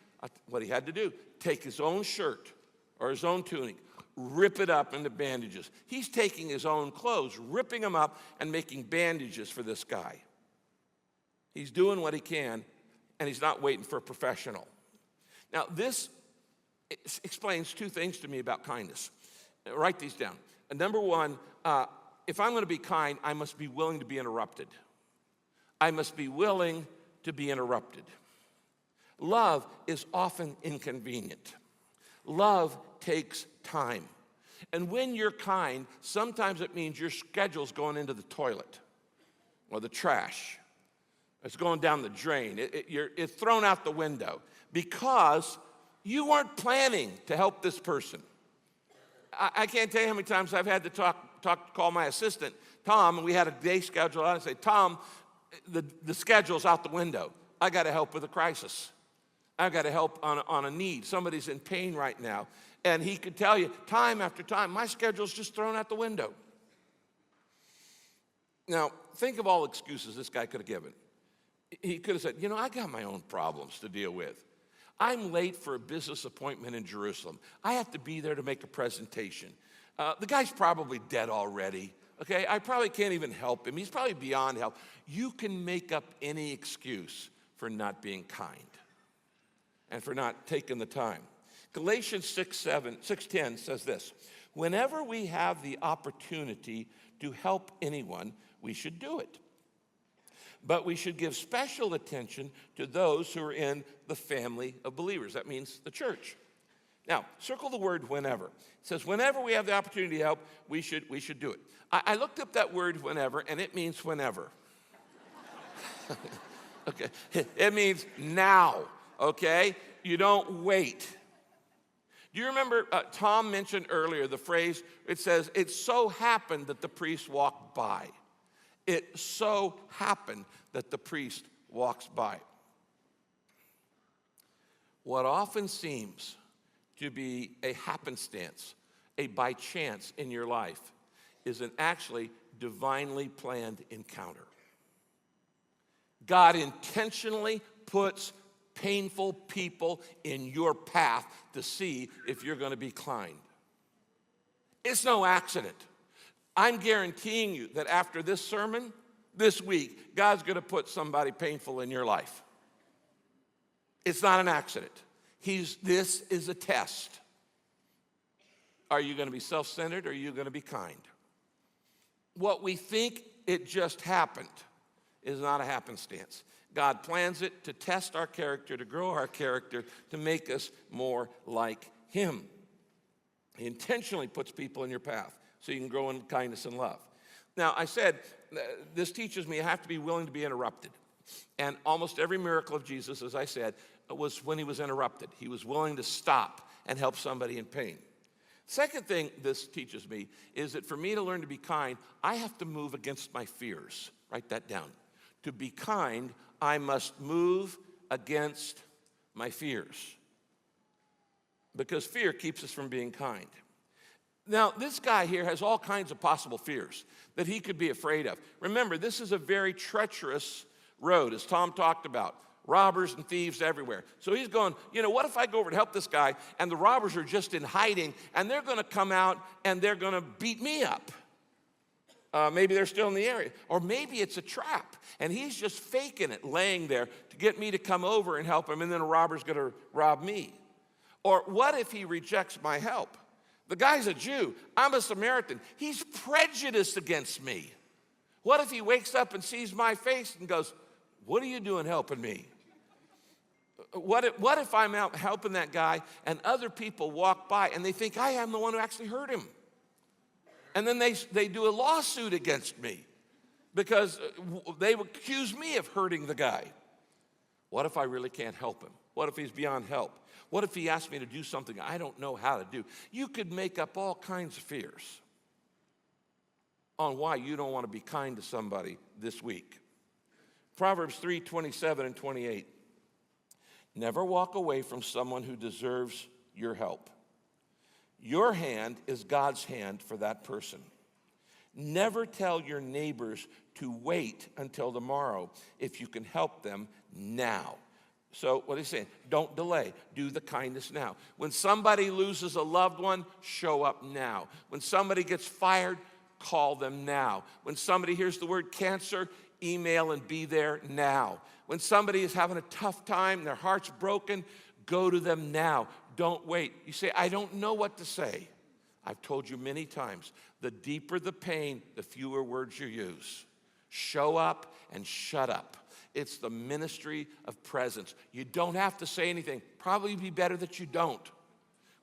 Speaker 1: What he had to do, take his own shirt or his own tunic, rip it up into bandages. He's taking his own clothes, ripping them up, and making bandages for this guy. He's doing what he can, and he's not waiting for a professional. Now, this explains two things to me about kindness. Write these down. Number one, if I'm going to be kind, I must be willing to be interrupted. I must be willing to be interrupted. Love is often inconvenient. Love takes time. And when you're kind, sometimes it means your schedule's going into the toilet or the trash. It's going down the drain. It's thrown out the window because you weren't planning to help this person. I can't tell you how many times I've had to call my assistant, Tom, and we had a day schedule out and say, Tom, the schedule's out the window. I got to help with a crisis. I've got to help on a need. Somebody's in pain right now. And he could tell you time after time, my schedule's just thrown out the window. Now, think of all excuses this guy could have given. He could have said, I got my own problems to deal with. I'm late for a business appointment in Jerusalem. I have to be there to make a presentation. The guy's probably dead already, okay? I probably can't even help him. He's probably beyond help. You can make up any excuse for not being kind and for not taking the time. Galatians 6:10 says this, whenever we have the opportunity to help anyone, we should do it. But we should give special attention to those who are in the family of believers. That means the church. Now, circle the word whenever. It says whenever we have the opportunity to help, we should do it. I looked up that word whenever, and it means whenever. Okay, it means now, okay? You don't wait. Do you remember Tom mentioned earlier the phrase, it says, it so happened that the priest walked by. It so happened that the priest walks by. What often seems to be a happenstance, a by chance in your life, is an actually divinely planned encounter. God intentionally puts painful people in your path to see if you're going to be kind. It's no accident. I'm guaranteeing you that after this sermon, this week, God's going to put somebody painful in your life. It's not an accident. This is a test. Are you going to be self-centered or are you going to be kind? What we think it just happened is not a happenstance. God plans it to test our character, to grow our character, to make us more like Him. He intentionally puts people in your path so you can grow in kindness and love. Now, I said, this teaches me I have to be willing to be interrupted. And almost every miracle of Jesus, as I said, was when he was interrupted. He was willing to stop and help somebody in pain. Second thing this teaches me is that for me to learn to be kind, I have to move against my fears. Write that down. To be kind, I must move against my fears. Because fear keeps us from being kind. Now, this guy here has all kinds of possible fears that he could be afraid of. Remember, this is a very treacherous road, as Tom talked about. robbers and thieves everywhere. So he's going, what if I go over to help this guy and the robbers are just in hiding and they're going to come out and they're going to beat me up? Maybe they're still in the area. Or maybe it's a trap and he's just faking it, laying there to get me to come over and help him, and then a robber's going to rob me. Or what if he rejects my help? The guy's a Jew. I'm a Samaritan. He's prejudiced against me. What if he wakes up and sees my face and goes, what are you doing helping me? What if I'm out helping that guy and other people walk by and they think I am the one who actually hurt him? And then they do a lawsuit against me because they accuse me of hurting the guy. What if I really can't help him? What if he's beyond help? What if he asks me to do something I don't know how to do? You could make up all kinds of fears on why you don't want to be kind to somebody this week. Proverbs 3:27 and 28. Never walk away from someone who deserves your help. Your hand is God's hand for that person. Never tell your neighbors to wait until tomorrow if you can help them now. So what he's saying, don't delay. Do the kindness now. When somebody loses a loved one, show up now. When somebody gets fired, call them now. When somebody hears the word cancer, email and be there now. When somebody is having a tough time, their heart's broken, go to them now. Don't wait. You say, I don't know what to say. I've told you many times, the deeper the pain, the fewer words you use. Show up and shut up. It's the ministry of presence. You don't have to say anything. Probably be better that you don't.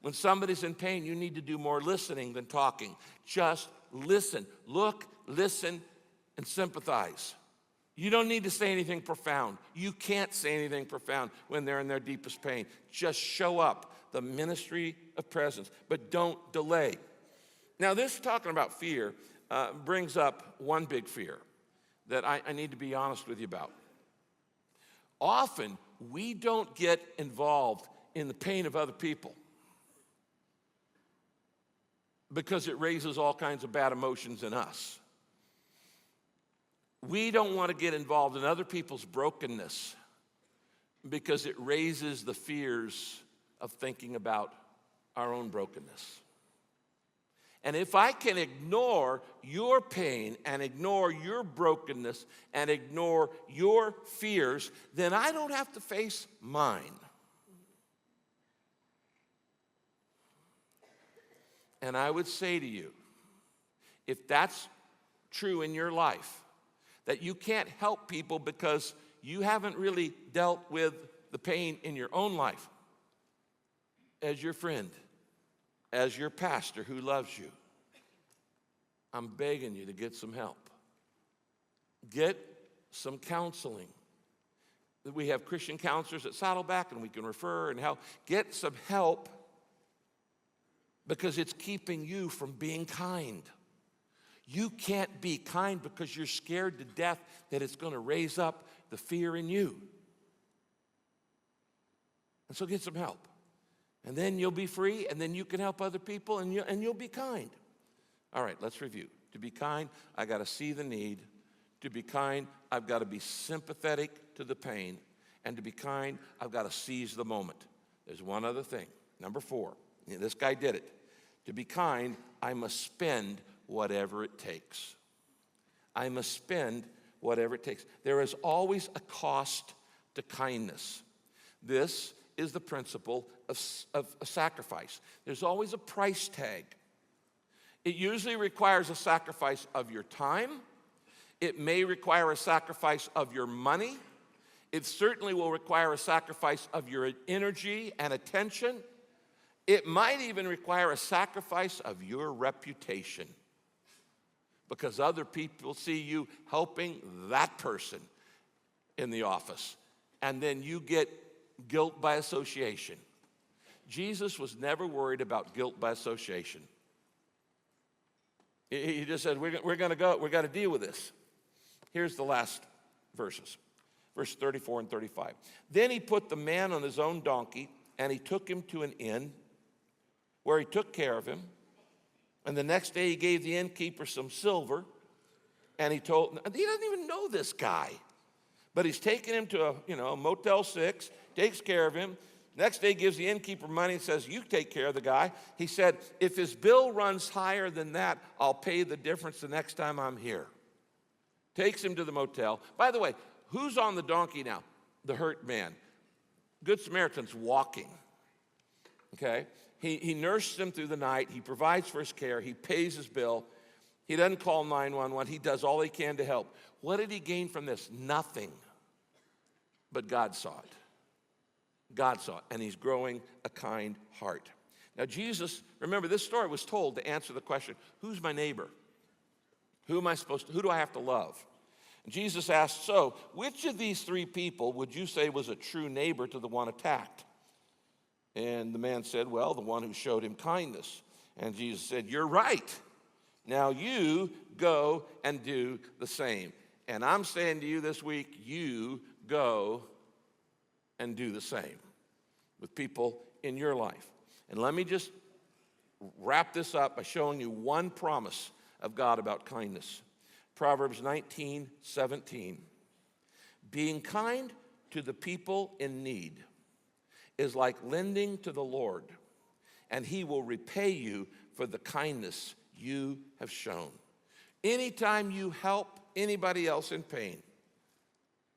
Speaker 1: When somebody's in pain, you need to do more listening than talking. Just listen. Look, listen, and sympathize. You don't need to say anything profound. You can't say anything profound when they're in their deepest pain. Just show up. The ministry of presence. But don't delay. Now, this talking about fear brings up one big fear that I need to be honest with you about. Often, we don't get involved in the pain of other people because it raises all kinds of bad emotions in us. We don't want to get involved in other people's brokenness because it raises the fears of thinking about our own brokenness. And if I can ignore your pain and ignore your brokenness and ignore your fears, then I don't have to face mine. And I would say to you, if that's true in your life, that you can't help people because you haven't really dealt with the pain in your own life, as your friend, as your pastor who loves you, I'm begging you to get some help. Get some counseling. We have Christian counselors at Saddleback and we can refer and help. Get some help because it's keeping you from being kind. You can't be kind because you're scared to death that it's going to raise up the fear in you. And so get some help. And then you'll be free, and then you can help other people, and you'll be kind. All right, let's review. To be kind, I got to see the need. To be kind, I've got to be sympathetic to the pain. And to be kind, I've got to seize the moment. There's one other thing. Number 4, this guy did it. To be kind, I must spend whatever it takes. I must spend whatever it takes. There is always a cost to kindness. This is the principle of a sacrifice. There's always a price tag. It usually requires a sacrifice of your time. It may require a sacrifice of your money. It certainly will require a sacrifice of your energy and attention. It might even require a sacrifice of your reputation because other people see you helping that person in the office, and then you get guilt by association. Jesus was never worried about guilt by association. He just said, we're going to deal with this. Here's the last verses, verse 34 and 35. Then he put the man on his own donkey, and he took him to an inn where he took care of him. And the next day he gave the innkeeper some silver, and he doesn't even know this guy. But he's taking him to a Motel 6, takes care of him. Next day gives the innkeeper money and says, you take care of the guy. He said, if his bill runs higher than that, I'll pay the difference the next time I'm here. Takes him to the motel. By the way, who's on the donkey now? The hurt man. Good Samaritan's walking. Okay? He nurses him through the night. He provides for his care. He pays his bill. He doesn't call 911. He does all he can to help. What did he gain from this? Nothing. But God saw it. God saw it, and he's growing a kind heart. Now Jesus, remember this story was told to answer the question, who's my neighbor? Who do I have to love? And Jesus asked, so which of these three people would you say was a true neighbor to the one attacked? And the man said, well, the one who showed him kindness. And Jesus said, you're right. Now you go and do the same. And I'm saying to you this week, you go and do the same with people in your life. And let me just wrap this up by showing you one promise of God about kindness. Proverbs 19:17. Being kind to the people in need is like lending to the Lord, and he will repay you for the kindness you have shown. Anytime you help anybody else in pain,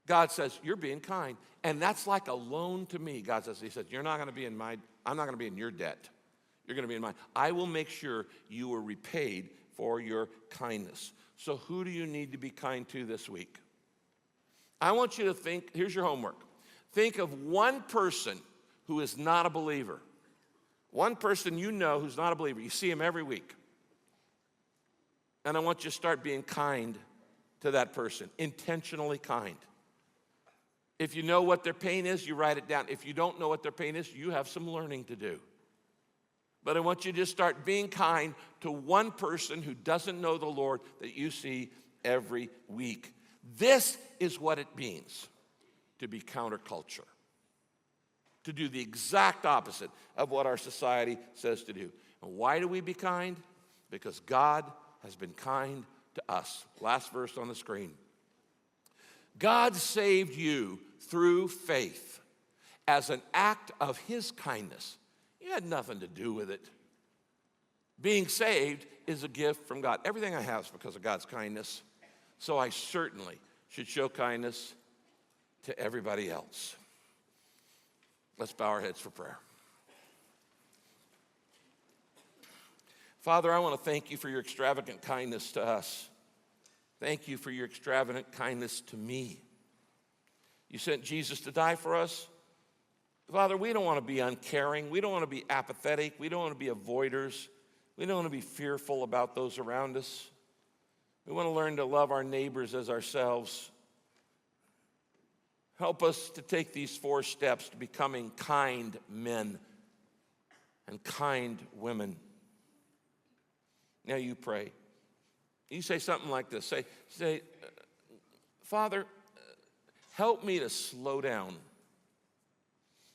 Speaker 1: God says, you're being kind. And that's like a loan to me. God says, he said, I'm not going to be in your debt. You're going to be in mine. I will make sure you are repaid for your kindness. So who do you need to be kind to this week? I want you to think, here's your homework. Think of one person who is not a believer. One person you know who's not a believer. You see him every week. And I want you to start being kind to that person, intentionally kind. If you know what their pain is, you write it down. If you don't know what their pain is, you have some learning to do. But I want you to just start being kind to one person who doesn't know the Lord that you see every week. This is what it means to be counterculture, to do the exact opposite of what our society says to do. And why do we be kind? Because God has been kind to us. Last verse on the screen. God saved you through faith as an act of his kindness. You had nothing to do with it. Being saved is a gift from God. Everything I have is because of God's kindness. So I certainly should show kindness to everybody else. Let's bow our heads for prayer. Father, I want to thank you for your extravagant kindness to us. Thank you for your extravagant kindness to me. You sent Jesus to die for us. Father, we don't want to be uncaring. We don't want to be apathetic. We don't want to be avoiders. We don't want to be fearful about those around us. We want to learn to love our neighbors as ourselves. Help us to take these 4 steps to becoming kind men and kind women. Now you pray. You say something like this. Say, Father, help me to slow down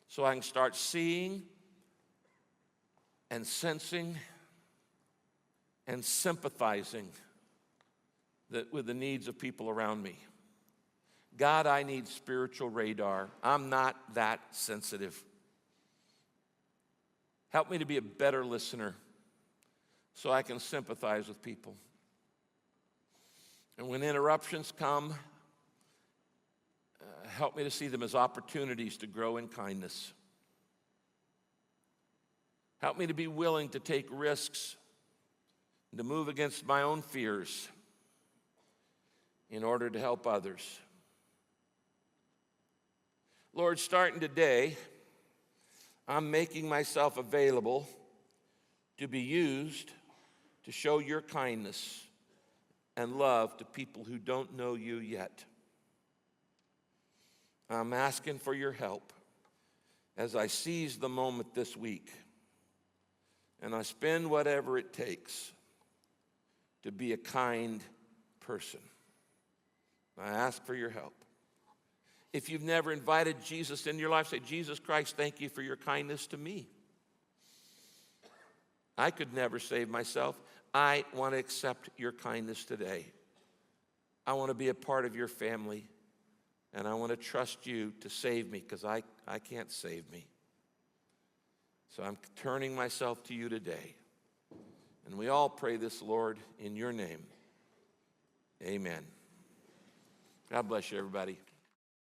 Speaker 1: so I can start seeing and sensing and sympathizing with the needs of people around me. God, I need spiritual radar. I'm not that sensitive. Help me to be a better listener so I can sympathize with people. And when interruptions come, help me to see them as opportunities to grow in kindness. Help me to be willing to take risks, to move against my own fears in order to help others. Lord, starting today, I'm making myself available to be used to show your kindness and love to people who don't know you yet. I'm asking for your help as I seize the moment this week and I spend whatever it takes to be a kind person. I ask for your help. If you've never invited Jesus into your life, say, Jesus Christ, thank you for your kindness to me. I could never save myself. I want to accept your kindness today. I want to be a part of your family. And I want to trust you to save me because I can't save me. So I'm turning myself to you today. And we all pray this, Lord, in your name. Amen. God bless you, everybody.